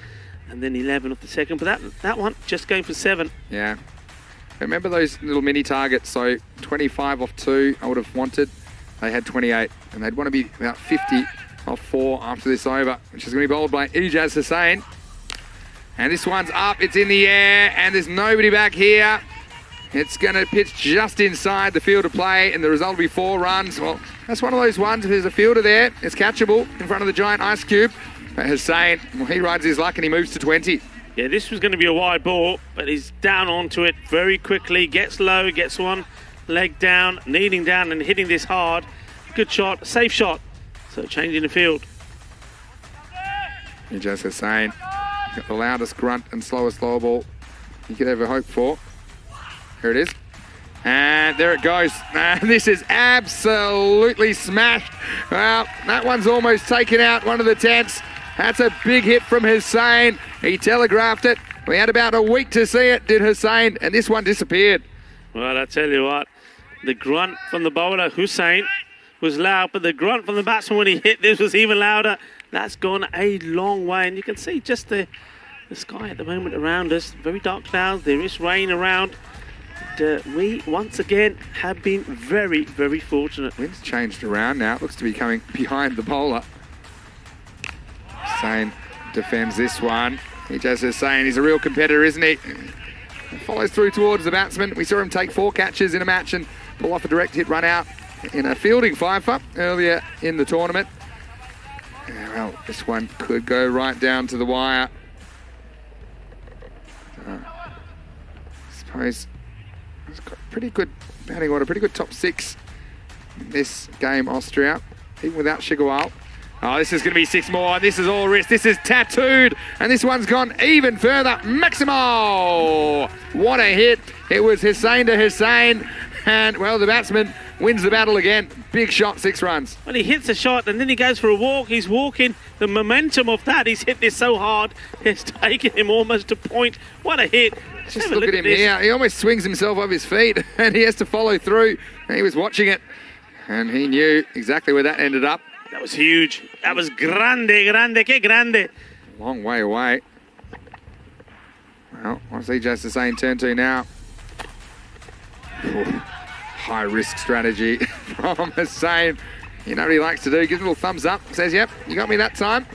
and then 11 off the second. But that one just going for 7. Yeah. Remember those little mini targets? So 25 off 2, I would have wanted. They had 28, and they'd want to be about 50 off 4 after this over, which is going to be bowled by Ijaz Hussain. And this one's up, it's in the air, and there's nobody back here. It's going to pitch just inside the field of play, and the result will be 4 runs. Well, that's one of those ones, if there's a fielder there, it's catchable in front of the giant ice cube. But Hussain, well, he rides his luck and he moves to 20. Yeah, this was going to be a wide ball, but he's down onto it very quickly, gets low, gets one leg down, kneeling down and hitting this hard. Good shot, safe shot. So changing the field. Ijaz Hussain got the loudest grunt and slowest slow ball you could ever hope for. Here it is. And there it goes. This is absolutely smashed. Well, that one's almost taken out one of the tents. That's a big hit from Hussein. He telegraphed it. We had about a week to see it, did Hussein, and this one disappeared. Well, I tell you what, the grunt from the bowler, Hussein, was loud, but the grunt from the batsman when he hit this was even louder. That's gone a long way, and you can see just the sky at the moment around us. Very dark clouds, there is rain around. We, once again, have been very, very fortunate. Wind's changed around now. It looks to be coming behind the bowler. Hussein defends this one. He just is saying he's a real competitor, isn't he? Follows through towards the batsman. We saw him take 4 catches in a match and pull off a direct hit run out in a fielding fifer earlier in the tournament. Well, this one could go right down to the wire. I suppose he's got pretty good batting order, pretty good top 6 in this game, Austria, even without Shigawal. Oh, this is going to be 6 more. This is all wrist. This is tattooed. And this one's gone even further. Maximo! What a hit. It was Hussein to Hussein. And, well, the batsman wins the battle again. Big shot, 6 runs. Well, he hits a shot and then he goes for a walk. He's walking. The momentum of that, he's hit this so hard, it's taken him almost to point. What a hit. Just look at him here. He almost swings himself off his feet and he has to follow through. And he was watching it and he knew exactly where that ended up. That was huge. That was grande, que grande. Long way away. Well, what's EJ Hussein turn to now? High risk strategy from Hussein. You know what he likes to do? Gives a little thumbs up. Says, yep, you got me that time.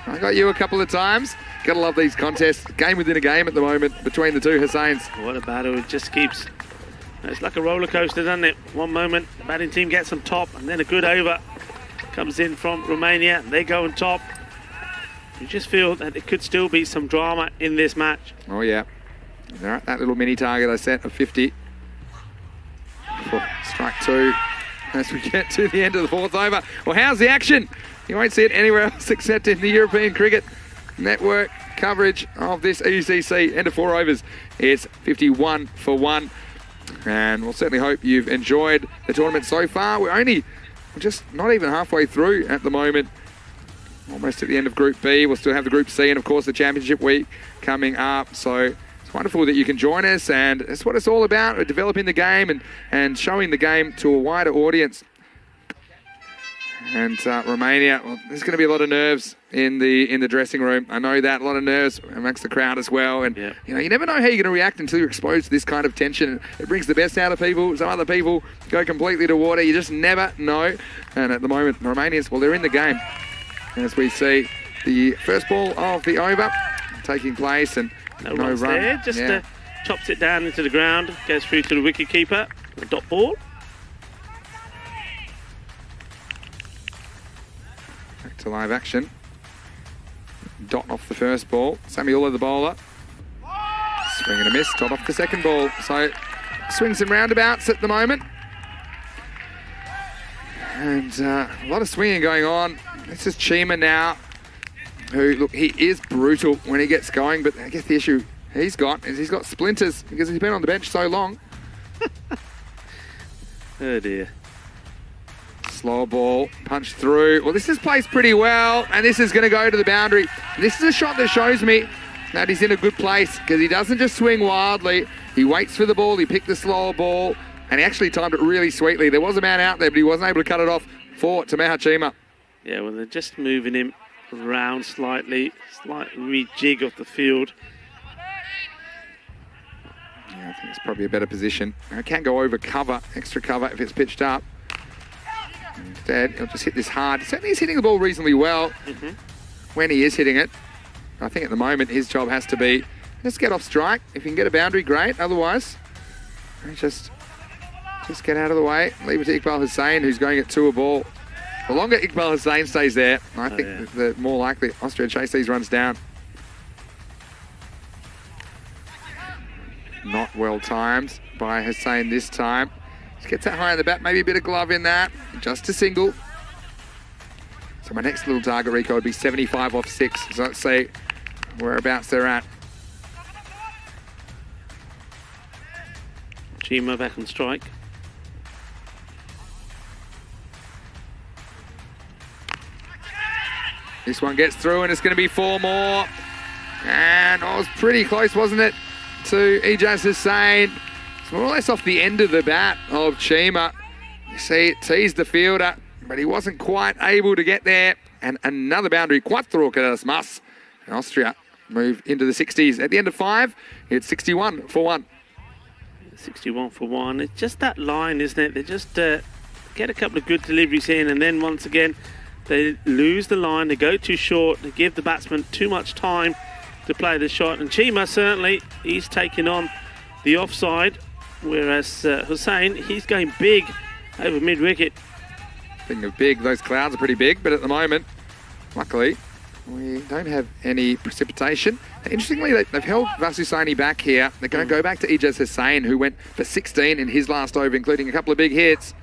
I got you a couple of times. Gotta love these contests. Game within a game at the moment between the two Husseins. What a battle. It just keeps... It's like a roller coaster, doesn't it? One moment, the batting team gets on top and then a good over comes in from Romania. They go on top. You just feel that there could still be some drama in this match. Oh, yeah. They're at that little mini target I set of 50. Strike 2 as we get to the end of the 4th over. Well, how's the action? You won't see it anywhere else except in the European Cricket Network coverage of this ECC. End of 4 overs. It's 51 for 1. And we'll certainly hope you've enjoyed the tournament so far. We're just not even halfway through at the moment. Almost at the end of Group B. We'll still have the Group C and, of course, the Championship Week coming up. So it's wonderful that you can join us, and that's what it's all about. We're developing the game and showing the game to a wider audience. And Romania, well, there's going to be a lot of nerves in the dressing room. I know that, a lot of nerves amongst the crowd as well. And yep. You never know how you're going to react until you're exposed to this kind of tension. It brings the best out of people. Some other people go completely to water. You just never know. And at the moment, the Romanians, well, they're in the game. As we see the first ball of the over taking place, and no run there. Just chops it down into the ground, goes through to the wicket keeper. A dot ball. Back to live action. Dot off the first ball. Samuel the bowler. Swing and a miss. Dot off the second ball. So swings and roundabouts at the moment. And a lot of swinging going on. This is Chima now, who, look, he is brutal when he gets going, but I guess the issue he's got is he's got splinters because he's been on the bench so long. Oh, dear. Slow ball, punch through. Well, this is placed pretty well, and this is going to go to the boundary. This is a shot that shows me that he's in a good place because he doesn't just swing wildly. He waits for the ball, he picked the slower ball, and he actually timed it really sweetly. There was a man out there, but he wasn't able to cut it off for Tameha Chima. Yeah, well, they're just moving him around slightly, slight rejig of the field. Yeah, I think it's probably a better position. It can go over cover, extra cover if it's pitched up. Instead, he'll just hit this hard. Certainly he's hitting the ball reasonably well when he is hitting it. I think at the moment his job has to be, let's get off strike. If you can get a boundary, great. Otherwise, just get out of the way. Leave it to Iqbal Hussein, who's going at 2 a ball. The longer Iqbal Hussein stays there, I think the more likely Austria chase these runs down. Not well timed by Hussein this time. Just gets that high on the bat, maybe a bit of glove in that. Just a single. So my next little target, Rico, would be 75 off 6. So let's see whereabouts they're at. Chima back on strike. This one gets through and it's going to be 4 more. And it was pretty close, wasn't it, to Ijaz Hussain. It's more or less off the end of the bat of Chima. You see it teased the fielder, but he wasn't quite able to get there. And another boundary, cuatro quedas más. And Austria move into the 60s. At the end of 5, it's 61 for 1. 61 for 1. It's just that line, isn't it? They just get a couple of good deliveries in, and then once again, they lose the line. They go too short. They give the batsman too much time to play the shot. And Chima, certainly, he's taking on the offside, whereas Hussain, he's going big over mid-wicket. Speaking of big, those clouds are pretty big, but at the moment, luckily, we don't have any precipitation. Interestingly, they've held Vasusaini back here. They're going to go back to Ijaz Hussain, who went for 16 in his last over, including a couple of big hits.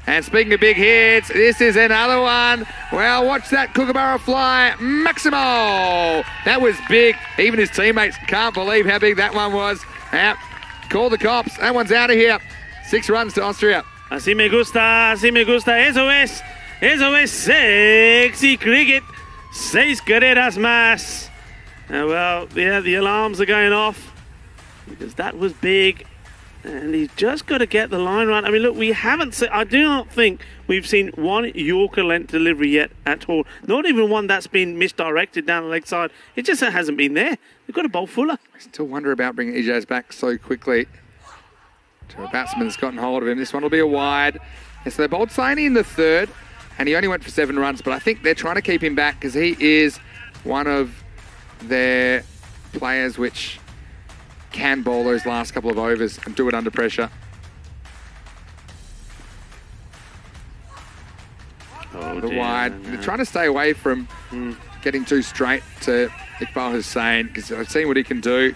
And speaking of big hits, this is another one. Well, watch that Kookaburra fly. Maximo! That was big. Even his teammates can't believe how big that one was. Call the cops. That one's out of here. 6 runs to Austria. Así me gusta, así me gusta. Eso es sexy cricket. 6 carreras más. Well, yeah, the alarms are going off because that was big. And he's just got to get the line right. I mean, look, we haven't seen, I do not think we've seen one Yorker length delivery yet at all. Not even one that's been misdirected down the leg side. It just hasn't been there. They've got to bowl fuller. I still wonder about bringing Ijaz back so quickly to a batsman that's gotten hold of him. This one will be a wide. And so they bowled Saini in the 3rd, and he only went for 7 runs. But I think they're trying to keep him back because he is one of their players which can bowl those last couple of overs and do it under pressure. Oh, the wide. They're trying to stay away from getting too straight to Iqbal Hussain because I've seen what he can do.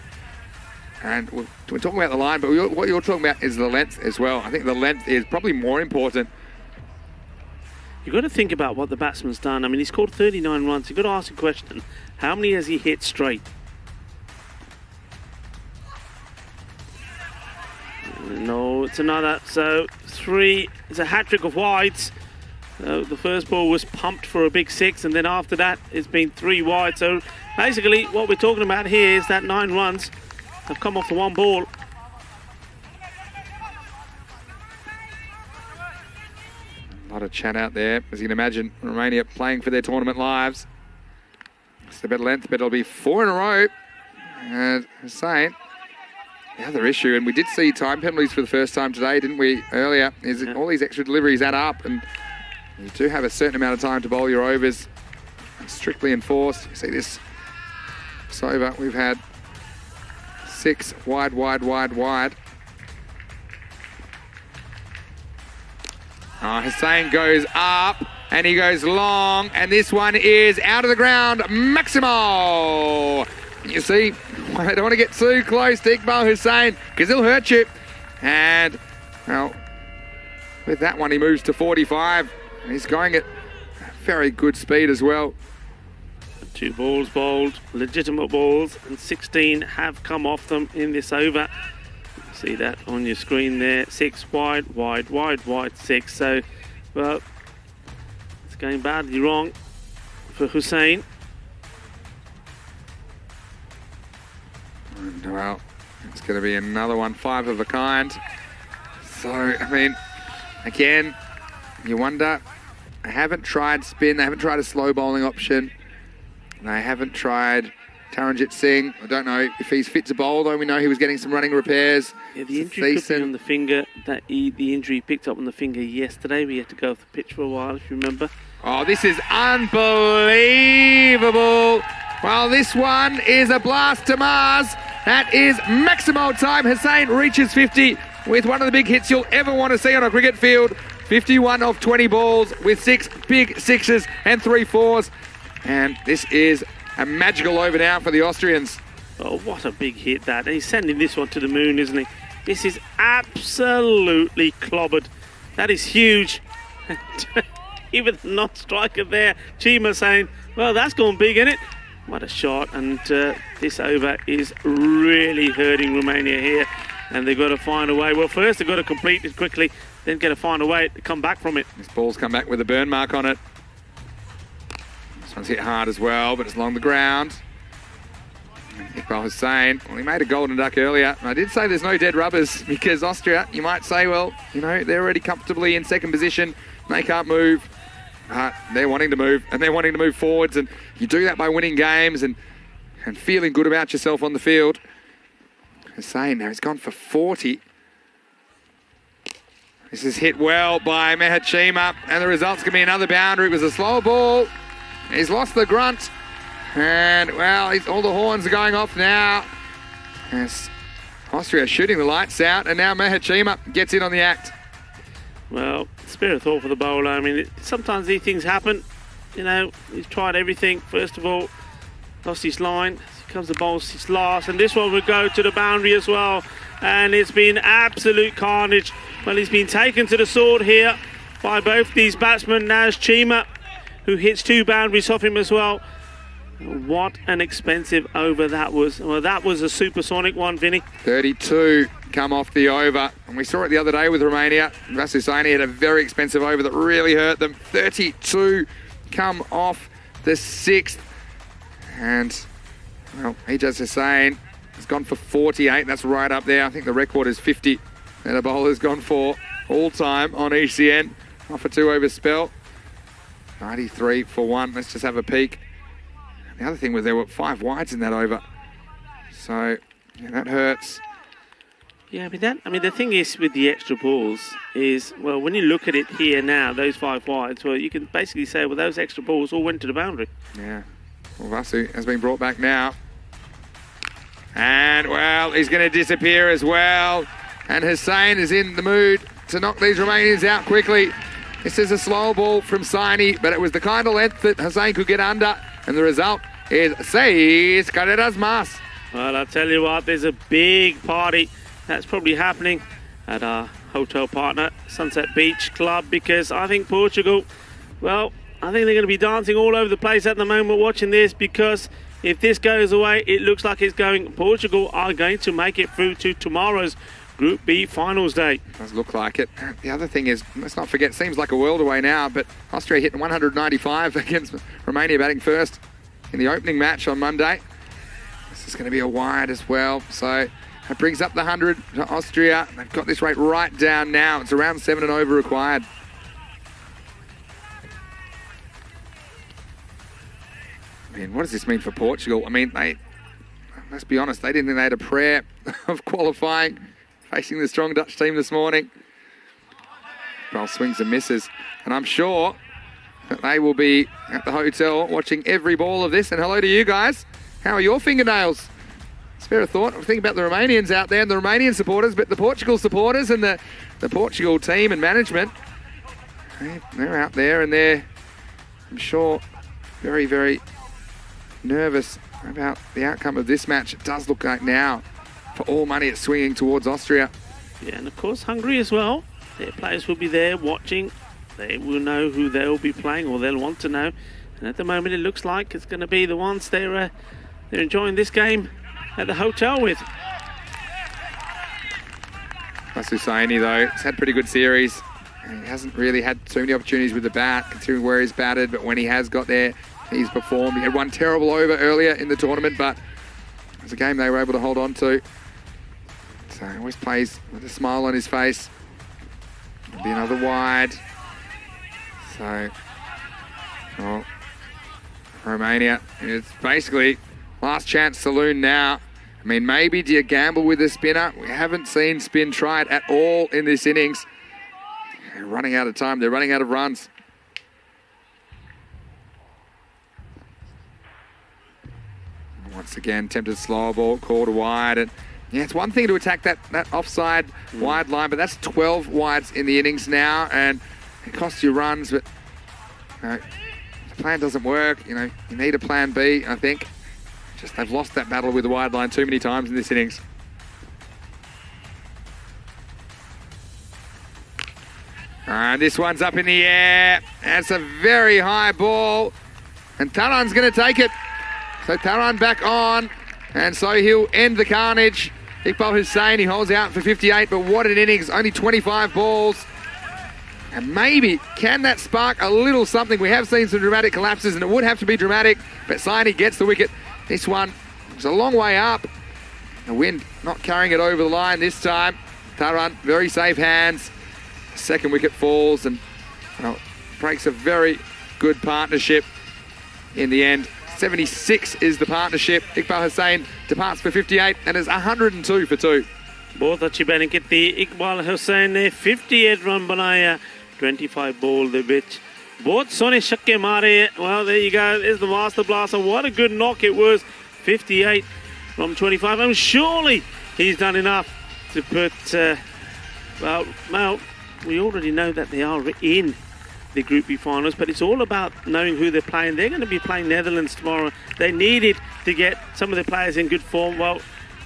And we're talking about the line, but what you're talking about is the length as well. I think the length is probably more important. You've got to think about what the batsman's done. I mean, he's scored 39 runs. You've got to ask a question. How many has he hit straight? No, it's another. So 3 is a hat-trick of wides. The first ball was pumped for a big 6, and then after that it's been 3 wide. So basically what we're talking about here is that 9 runs have come off the 1 ball. A lot of chat out there, as you can imagine. Romania playing for their tournament lives. It's a better length, but it'll be 4 in a row. And Hussain, the other issue, and we did see time penalties for the first time today, didn't we, earlier, is all these extra deliveries add up, and you do have a certain amount of time to bowl your overs. It's strictly enforced. You see this over, we've had 6 wide. Hussain goes up, and he goes long, and this one is out of the ground. Maximo! You see, I don't want to get too close to Iqbal Hussain because he'll hurt you. And, well, with that one, he moves to 45. He's going at very good speed as well. 2 balls bowled, legitimate balls, and 16 have come off them in this over. You see that on your screen there. 6 wide, 6. So, well, it's going badly wrong for Hussain. And, well, it's going to be another one, 5 of a kind. So, I mean, again, you wonder, they haven't tried spin, they haven't tried a slow bowling option, they haven't tried Taranjit Singh. I don't know if he's fit to bowl, though we know he was getting some running repairs. Yeah, the injury could be on the finger. The injury picked up on the finger yesterday. We had to go off the pitch for a while, if you remember. Oh, this is unbelievable. Well, this one is a blast to Mars. That is maximal time. Hussain reaches 50 with one of the big hits you'll ever want to see on a cricket field. 51 of 20 balls with 6 big 6s and 3 4s. And this is a magical over now for the Austrians. Oh, what a big hit that. He's sending this one to the moon, isn't he? This is absolutely clobbered. That is huge. Even the non-striker there, Chima, saying, well, that's gone big, isn't it? What a shot. And this over is really hurting Romania here. And they've got to find a way. Well, first they've got to complete it quickly, then got to find a way to come back from it. This ball's come back with a burn mark on it. This one's hit hard as well, but it's along the ground. Iqbal Hussain, well, he made a golden duck earlier. I did say there's no dead rubbers because Austria, you might say, well, you know, they're already comfortably in second position. They can't move. They're wanting to move, and they're wanting to move forwards, and you do that by winning games and feeling good about yourself on the field. Hussain now, he's gone for 40. This is hit well by Mehachima, and the result's going to be another boundary. It was a slower ball. He's lost the grunt. And, well, all the horns are going off now. As Austria shooting the lights out, and now Mehachima gets in on the act. Well, spare a thought for the bowler. I mean, sometimes these things happen. You know, he's tried everything. First of all, lost his line. Here comes the ball, his last. And this one will go to the boundary as well. And it's been absolute carnage. Well, he's been taken to the sword here by both these batsmen. Naz Chima, who hits 2 boundaries off him as well. What an expensive over that was. Well, that was a supersonic one, Vinny. 32 come off the over. And we saw it the other day with Romania. Vasusaini had a very expensive over that really hurt them. 32 come off the 6th. And, well, Ijaz Hussain has gone for 48. That's right up there. I think the record is 50 that a bowler's gone for all time on ECN. Off a 2 over spell. 93 for 1. Let's just have a peek. The other thing was there were 5 wides in that over. So, yeah, that hurts. Yeah, I mean, the thing is with the extra balls is, well, when you look at it here now, those 5 wides, well, you can basically say, well, those extra balls all went to the boundary. Yeah. Well, Vasu has been brought back now. And, well, he's going to disappear as well. And Hussain is in the mood to knock these Romanians out quickly. This is a slow ball from Saini, but it was the kind of length that Hussain could get under. And the result is 6 carreras más. Well, I'll tell you what, there's a big party that's probably happening at our hotel partner, Sunset Beach Club, because I think Portugal, well, I think they're going to be dancing all over the place at the moment watching this, because if this goes away, it looks like it's going. Portugal are going to make it through to tomorrow's Group B finals day. Does look like it. The other thing is, let's not forget, it seems like a world away now, but Austria hitting 195 against Romania batting first in the opening match on Monday. This is going to be a wide as well. So it brings up the 100 to Austria. They've got this rate right down now. It's around 7 and over required. I mean, what does this mean for Portugal? I mean, let's be honest, they didn't think they had a prayer of qualifying, facing the strong Dutch team this morning. Well, swings and misses. And I'm sure that they will be at the hotel watching every ball of this. And hello to you guys. How are your fingernails? Spare a thought. I'm thinking about the Romanians out there and the Romanian supporters, but the Portugal supporters and the Portugal team and management, they're out there and they're, I'm sure, very, very nervous about the outcome of this match. It does look like now, for all money, it's swinging towards Austria. Yeah, and of course Hungary as well. Their players will be there watching. They will know who they'll be playing, or they'll want to know. And at the moment, it looks like it's going to be the ones they're enjoying this game at the hotel with. Vasusaini, though, has had a pretty good series. He hasn't really had too many opportunities with the bat, considering where he's batted, but when he has got there, he's performed. He had one terrible over earlier in the tournament, but it was a game they were able to hold on to. So he always plays with a smile on his face. It'll be another wide. So, well, Romania, it's basically last chance saloon now. I mean, maybe do you gamble with a spinner? We haven't seen spin tried at all in this innings. They're running out of time. They're running out of runs. Once again, tempted slower ball, called wide. And yeah, it's one thing to attack that offside wide line, but that's 12 wides in the innings now, and it costs you runs, but if the plan doesn't work, you need a plan B, I think. Just they've lost that battle with the wide line too many times in this innings. And this one's up in the air. That's a very high ball, and Taran's going to take it. So Taran back on, and so he'll end the carnage. Iqbal Hussain, he holds out for 58, but what an innings, only 25 balls. And maybe, can that spark a little something? We have seen some dramatic collapses, and it would have to be dramatic, but Saini gets the wicket. This one was a long way up. The wind not carrying it over the line this time. Taran, very safe hands. Second wicket falls, and breaks a very good partnership in the end. 76 is the partnership. Iqbal Hussain departs for 58 and is 102 for 2. बहुत अच्छी batting की इकबाल हुसैन ने 58 run बनाया 25 ball ਦੇ ਵਿੱਚ ਬਹੁਤ ਸੋਹਣੇ ਛੱਕੇ ਮਾਰੇ. Well, there you go. There's the master blaster. What a good knock it was. 58 from 25. And surely he's done enough to put well, we already know that they are in the Group B finals, but it's all about knowing who they're playing. They're going to be playing Netherlands tomorrow. They needed to get some of the players in good form. Well,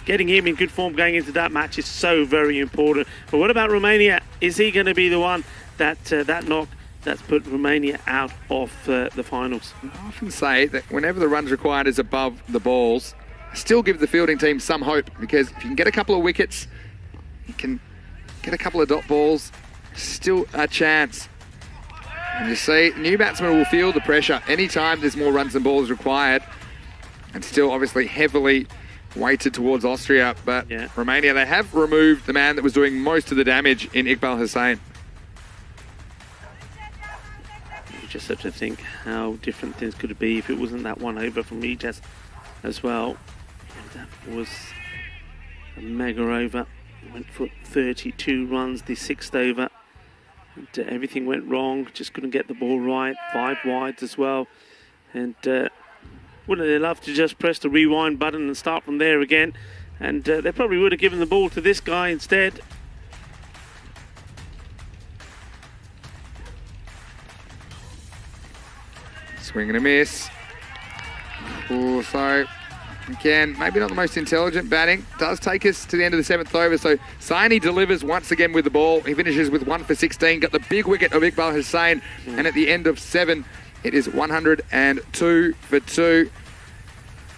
getting him in good form going into that match is so very important. But what about Romania? Is he going to be the one that that knock that's put Romania out of the finals? I often say that whenever the runs required is above the balls, still give the fielding team some hope, because if you can get a couple of wickets, you can get a couple of dot balls, still a chance. And you see, new batsmen will feel the pressure anytime there's more runs than balls required, and still obviously heavily weighted towards Austria. But yeah, Romania, they have removed the man that was doing most of the damage in Iqbal Hussain. You just have to think how different things could be if it wasn't that one over from Ijas as well. That was a mega over. Went for 32 runs the 6th over. And, everything went wrong. Just couldn't get the ball right. 5 wides as well. And wouldn't they love to just press the rewind button and start from there again? And they probably would have given the ball to this guy instead. Swing and a miss. So again, maybe not the most intelligent batting. Does take us to the end of the 7th over. So Saini delivers once again with the ball. He finishes with 1 for 16. Got the big wicket of Iqbal Hussain. And at the end of 7, it is 102 for 2.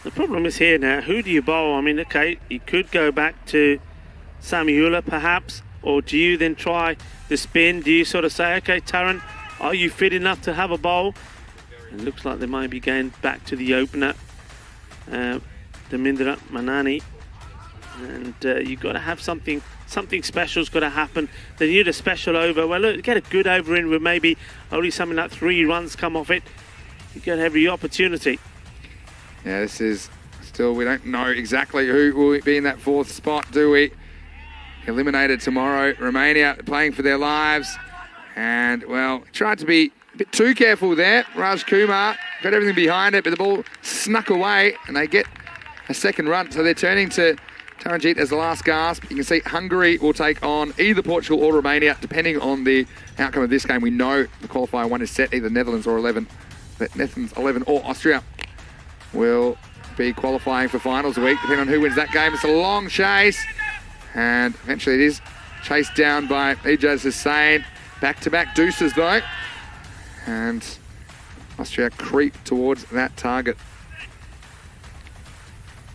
The problem is here now, who do you bowl? I mean, okay, you could go back to Samiula perhaps, or do you then try the spin? Do you sort of say, okay, Taran, are you fit enough to have a bowl? It looks like they might be going back to the opener, Damindra Manani. And you've got to have something special's got to happen. They need a special over. Well, look, get a good over in with maybe only something like 3 runs come off it. You get every opportunity. Yeah, this is still, we don't know exactly who will be in that 4th spot, do we? Eliminated tomorrow. Romania playing for their lives. And, well, tried to be a bit too careful there. Raj Kumar got everything behind it, but the ball snuck away and they get a 2nd run. So they're turning to Taranjeet as the last gasp. You can see Hungary will take on either Portugal or Romania, depending on the outcome of this game. We know the qualifier 1 is set, either Netherlands or 11. Netherlands 11 or Austria will be qualifying for finals a week, depending on who wins that game. It's a long chase, and eventually it is chased down by Ijaz Hussain. Back-to-back deuces, though. And Austria creep towards that target.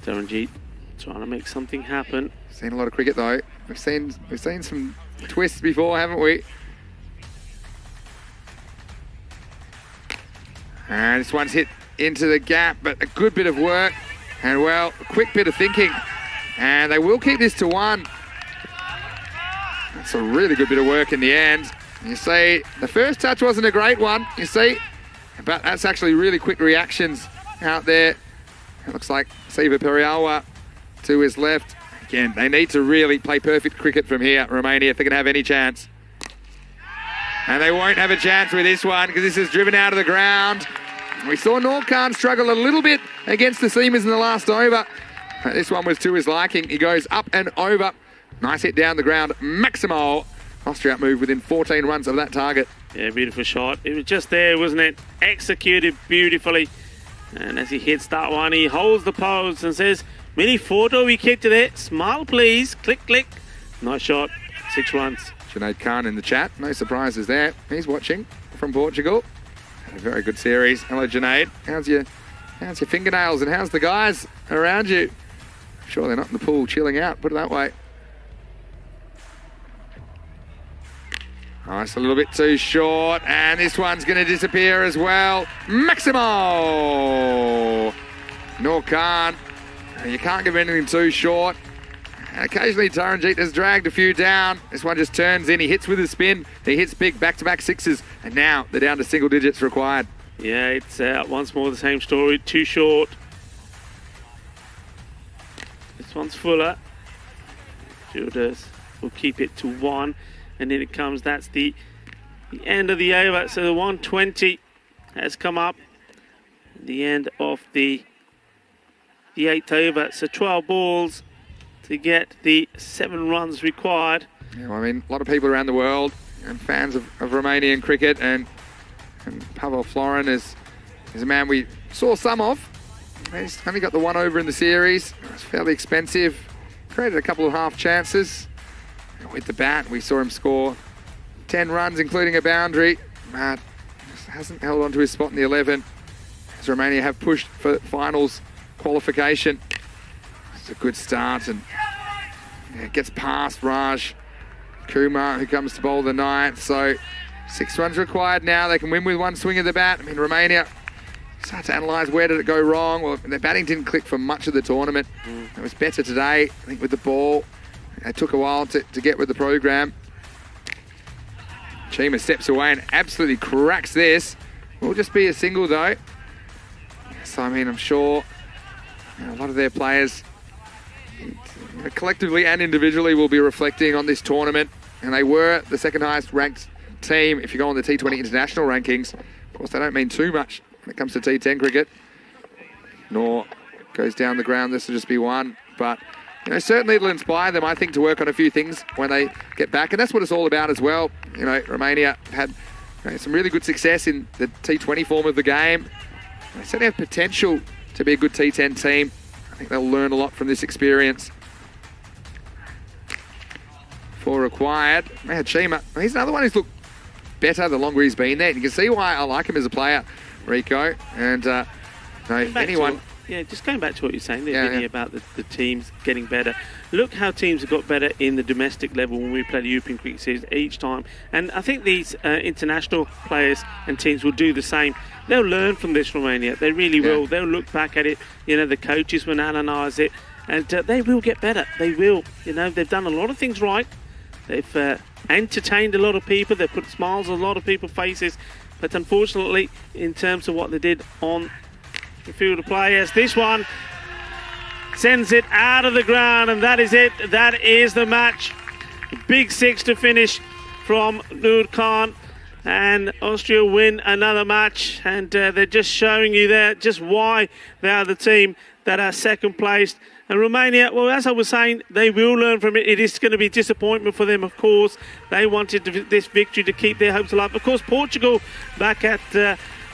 Taranjeet trying to make something happen. Seen a lot of cricket, though. We've seen some twists before, haven't we? And this one's hit into the gap, but a good bit of work. And, well, a quick bit of thinking. And they will keep this to 1. That's a really good bit of work in the end. You see, the first touch wasn't a great one, you see. But that's actually really quick reactions out there. It looks like Siva Periawa to his left. Again, they need to really play perfect cricket from here, Romania, if they're going to have any chance. And they won't have a chance with this one because this is driven out of the ground. We saw Norkhan struggle a little bit against the seamers in the last over. But this one was to his liking. He goes up and over. Nice hit down the ground. Maximo. Austria move within 14 runs of that target. Yeah, beautiful shot. It was just there, wasn't it? Executed beautifully. And as he hits that one, he holds the pose and says, mini photo wicket today. Smile, please. Click, click. Nice shot. 6 runs. Junaid Khan in the chat. No surprises there. He's watching from Portugal. A very good series. Hello, Junaid. How's your fingernails and how's the guys around you? I'm sure they're not in the pool chilling out, put it that way. Nice, a little bit too short, and this one's going to disappear as well. Maximo! Norkan, you can't give anything too short. And occasionally Taranjeet has dragged a few down. This one just turns in, he hits with a spin, he hits big back-to-back sixes, and now they're down to single digits required. Yeah, it's once more the same story, too short. This one's fuller. Fielders will keep it to 1, and then it comes, that's the end of the over. So the 120 has come up, the end of the 8th over. So 12 balls to get the 7 runs required. Yeah, well, I mean, a lot of people around the world and fans of Romanian cricket, and Pavel Florin is a man we saw some of. He's only got the 1 over in the series. It's fairly expensive. Created a couple of half chances. With the bat, we saw him score 10 runs, including a boundary. But just hasn't held on to his spot in the 11. As Romania have pushed for finals qualification. It's a good start, and gets past Raj Kumar, who comes to bowl the 9th. So 6 runs required now. They can win with 1 swing of the bat. I mean, Romania start to analyse where did it go wrong. Well, their batting didn't click for much of the tournament. It was better today, I think, with the ball. It took a while to get with the program. Chima steps away and absolutely cracks this. Will just be a single though. So I mean, I'm sure a lot of their players, collectively and individually, will be reflecting on this tournament. And they were the 2nd highest ranked team if you go on the T20 international rankings. Of course, they don't mean too much when it comes to T10 cricket. Nor goes down the ground. This will just be 1. But certainly it'll inspire them, I think, to work on a few things when they get back. And that's what it's all about as well. Romania had some really good success in the T20 form of the game. They certainly have potential to be a good T10 team. I think they'll learn a lot from this experience. 4 required. Chima, he's another one who's looked better the longer he's been there. You can see why I like him as a player, Rico. And anyone... Just going back to what you're saying there, Vinny, about the teams getting better. Look how teams have got better in the domestic level when we play the European Cricket Series each time. And I think these international players and teams will do the same. They'll learn from this, Romania. They really will. They'll look back at it. The coaches will analyse it. And they will get better. They will. They've done a lot of things right. They've entertained a lot of people. They've put smiles on a lot of people's faces. But unfortunately, in terms of what they did on the field of players, this one sends it out of the ground, and that is it. That is the match. Big 6 to finish from Nur Khan, and Austria win another match. And they're just showing you there just why they are the team that are 2nd placed. And Romania, well, as I was saying, they will learn from it. It is going to be disappointment for them, of course. They wanted this victory to keep their hopes alive. Of course, Portugal back at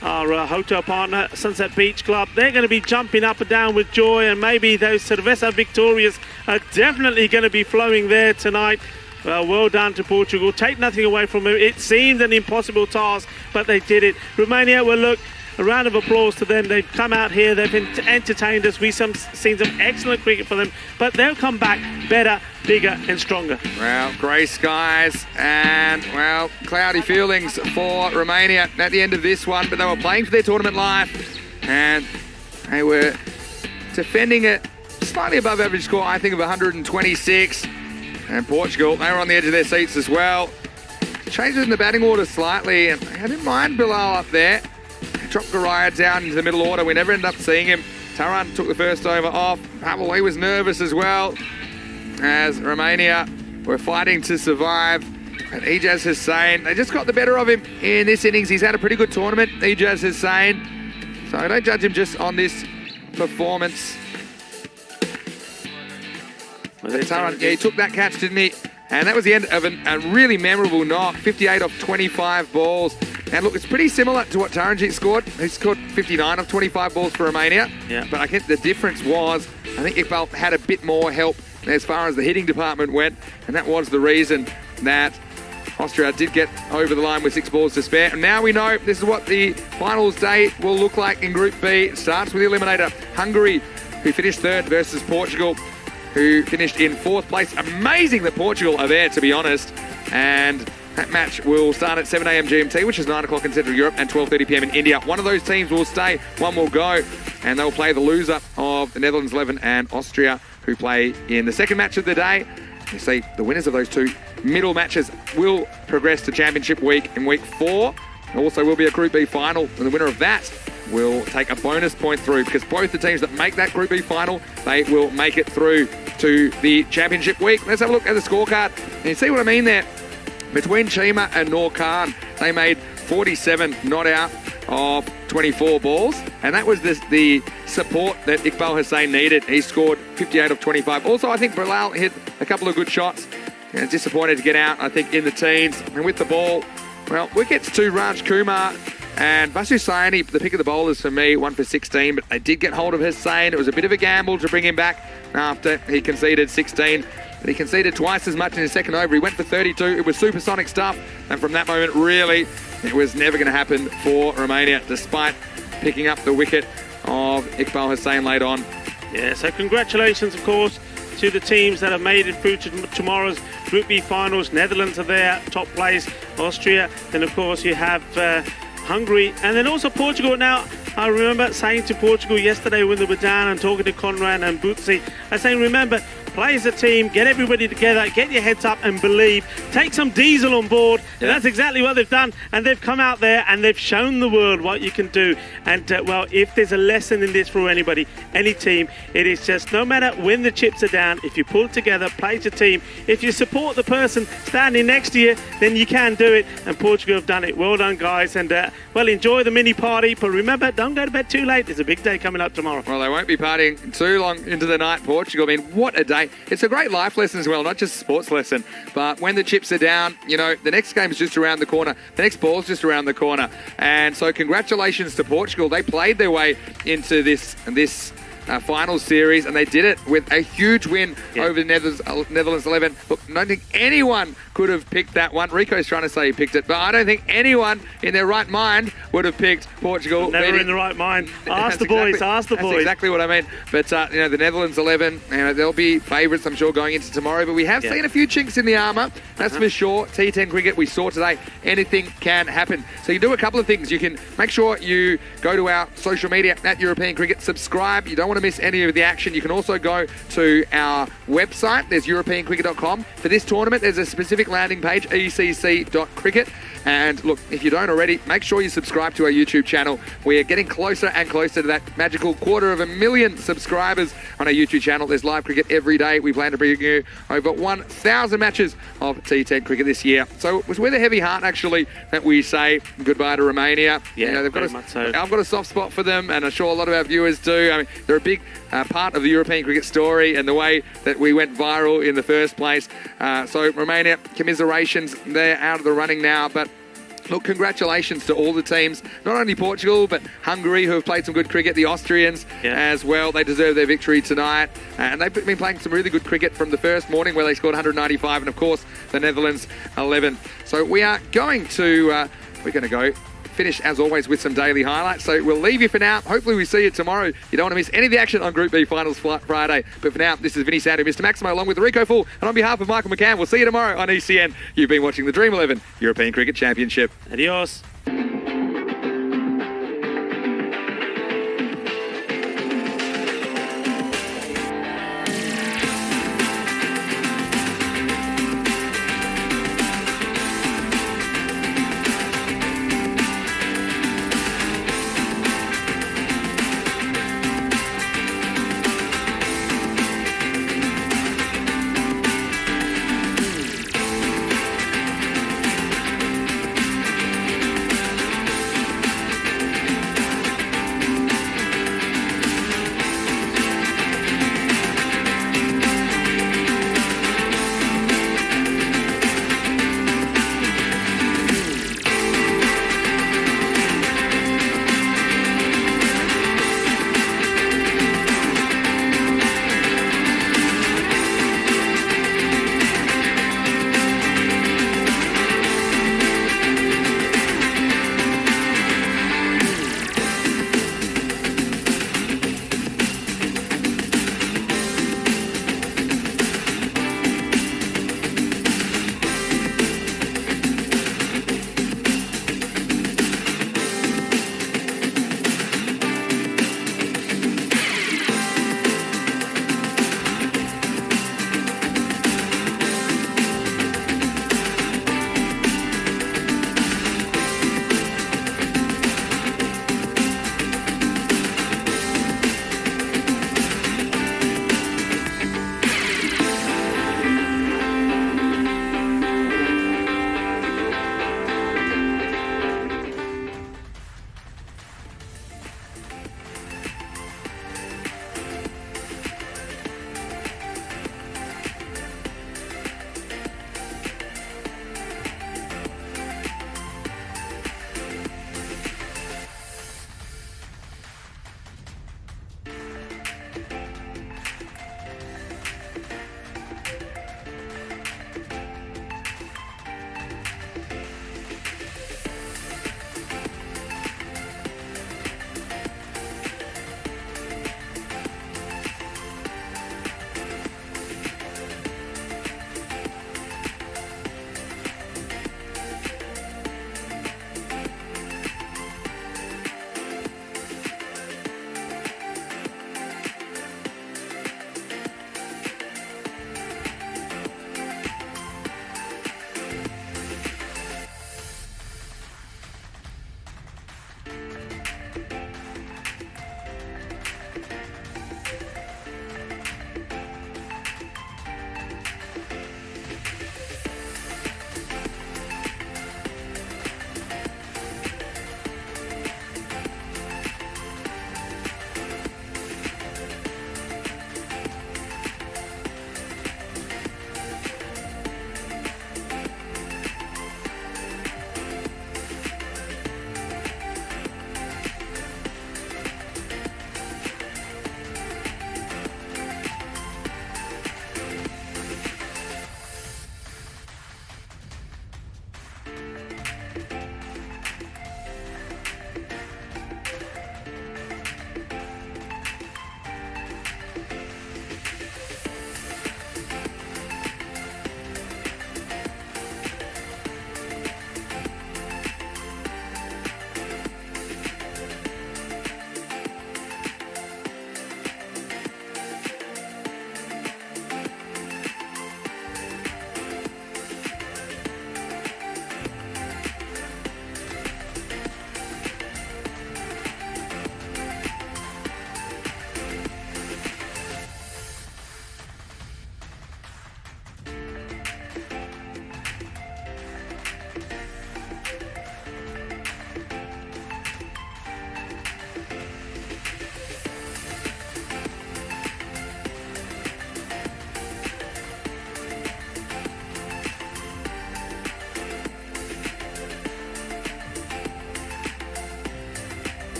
our hotel partner, Sunset Beach Club, they're going to be jumping up and down with joy, and maybe those Cerveza Victorias are definitely going to be flowing there tonight. Well done to Portugal. Take nothing away from them. It seemed an impossible task, but they did it. Romania, well, look, a round of applause to them. They've come out here, they've entertained us. We've seen some excellent cricket for them, but they'll come back better, bigger and stronger. Well, grey skies and, well, cloudy feelings for Romania at the end of this one, but they were playing for their tournament life, and they were defending a slightly above average score, I think, of 126. And Portugal, they were on the edge of their seats as well. Changes in the batting order slightly, and I didn't mind Bilal up there. Dropped Garaya down into the middle order. We never ended up seeing him. Taran took the first over off. Pavel, he was nervous as well, as Romania were fighting to survive. And Ijaz Hussain, they just got the better of him in this innings. He's had a pretty good tournament, Ijaz Hussain. So don't judge him just on this performance. Taran, he took that catch, didn't he? And that was the end of a really memorable knock. 58 off 25 balls. And look, it's pretty similar to what Taranjeet scored. He scored 59 off 25 balls for Romania. Yeah. But I think the difference was, I think Iqbal had a bit more help as far as the hitting department went. And that was the reason that Austria did get over the line with 6 balls to spare. And now we know this is what the finals day will look like in Group B. It starts with the eliminator, Hungary, who finished 3rd versus Portugal, who finished in 4th place. Amazing that Portugal are there, to be honest. And That match will start at 7 a.m. GMT, which is 9 o'clock in Central Europe, and 12:30 p.m. in India. One of those teams will stay, one will go, and they'll play the loser of the Netherlands 11 and Austria, who play in the second match of the day. You see, the winners of those two middle matches will progress to Championship Week in Week 4. There also will be a Group B final, and the winner of that will take a bonus point through, because both the teams that make that Group B final, they will make it through to the Championship Week. Let's have a look at the scorecard. And you see what I mean there? Between Chima and Noor Khan, they made 47 not out of 24 balls, and that was the support that Iqbal Hussain needed. He scored 58 of 25. Also, I think Bilal hit a couple of good shots. Disappointed to get out, I think, in the teens. And with the ball, well, wickets to Raj Kumar and Basu Sayani, the pick of the bowlers for me, 1 for 16, but they did get hold of Hussain. It was a bit of a gamble to bring him back after he conceded 16. But he conceded twice as much in his second over. He went for 32. It was supersonic stuff. And from that moment, really, it was never going to happen for Romania, despite picking up the wicket of Iqbal Hussain late on. Yeah, so congratulations, of course, to the teams that have made it through to tomorrow's Group B finals. Netherlands are there, top place. Austria. Then, of course, you have Hungary. And then also Portugal. Now, I remember saying to Portugal yesterday when they were down and talking to Conrad and Bootsy, I was saying, remember, play as a team, get everybody together, get your heads up and believe. Take some diesel on board. Yeah. And that's exactly what they've done. And they've come out there and they've shown the world what you can do. And, well, if there's a lesson in this for anybody, any team, it is just no matter when the chips are down, if you pull together, play as a team, if you support the person standing next to you, then you can do it. And Portugal have done it. Well done, guys. And, well, enjoy the mini party. But remember, don't go to bed too late. There's a big day coming up tomorrow. Well, they won't be partying too long into the night, Portugal. I mean, what a day. It's a great life lesson as well, not just a sports lesson. But when the chips are down, you know, the next game's just around the corner. The next ball's just around the corner. And so congratulations to Portugal. They played their way into this final series, and they did it with a huge win over the Netherlands 11. Look, I don't think anyone could have picked that one. Rico's trying to say he picked it, but I don't think anyone in their right mind would have picked Portugal. Never in the right mind. Ask the boys. That's exactly what I mean. But, you know, the Netherlands 11, you know, they'll be favourites, I'm sure, going into tomorrow. But we have seen a few chinks in the armour. That's for sure. T10 cricket, we saw today, anything can happen. So you can do a couple of things. You can make sure you go to our social media at European Cricket, subscribe. You don't want to miss any of the action. You can also go to our website. There's europeancricket.com. For this tournament, there's a specific landing page, ecc.cricket. And look, if you don't already, make sure you subscribe to our YouTube channel. We are getting closer and closer to that magical 250,000 subscribers on our YouTube channel. There's live cricket every day. We plan to bring you over 1,000 matches of T10 cricket this year. So it was with a heavy heart, actually, that we say goodbye to Romania. Yeah, you know, very much so. I've got a soft spot for them, and I'm sure a lot of our viewers do. I mean, they're a big part of the European cricket story and the way that we went viral in the first place. So Romania, commiserations. They're out of the running now, but look, congratulations to all the teams, not only Portugal, but Hungary, who have played some good cricket, the Austrians as well. They deserve their victory tonight. And they've been playing some really good cricket from the first morning where they scored 195, and of course, the Netherlands 11. So we are going to, go finish, as always, with some daily highlights. So we'll leave you for now. Hopefully we see you tomorrow. You don't want to miss any of the action on Group B Finals Friday. But for now, this is Vinny Sandu, Mr. Maximo, along with Rico Full. And on behalf of Michael McCann, we'll see you tomorrow on ECN. You've been watching the Dream 11 European Cricket Championship. Adios.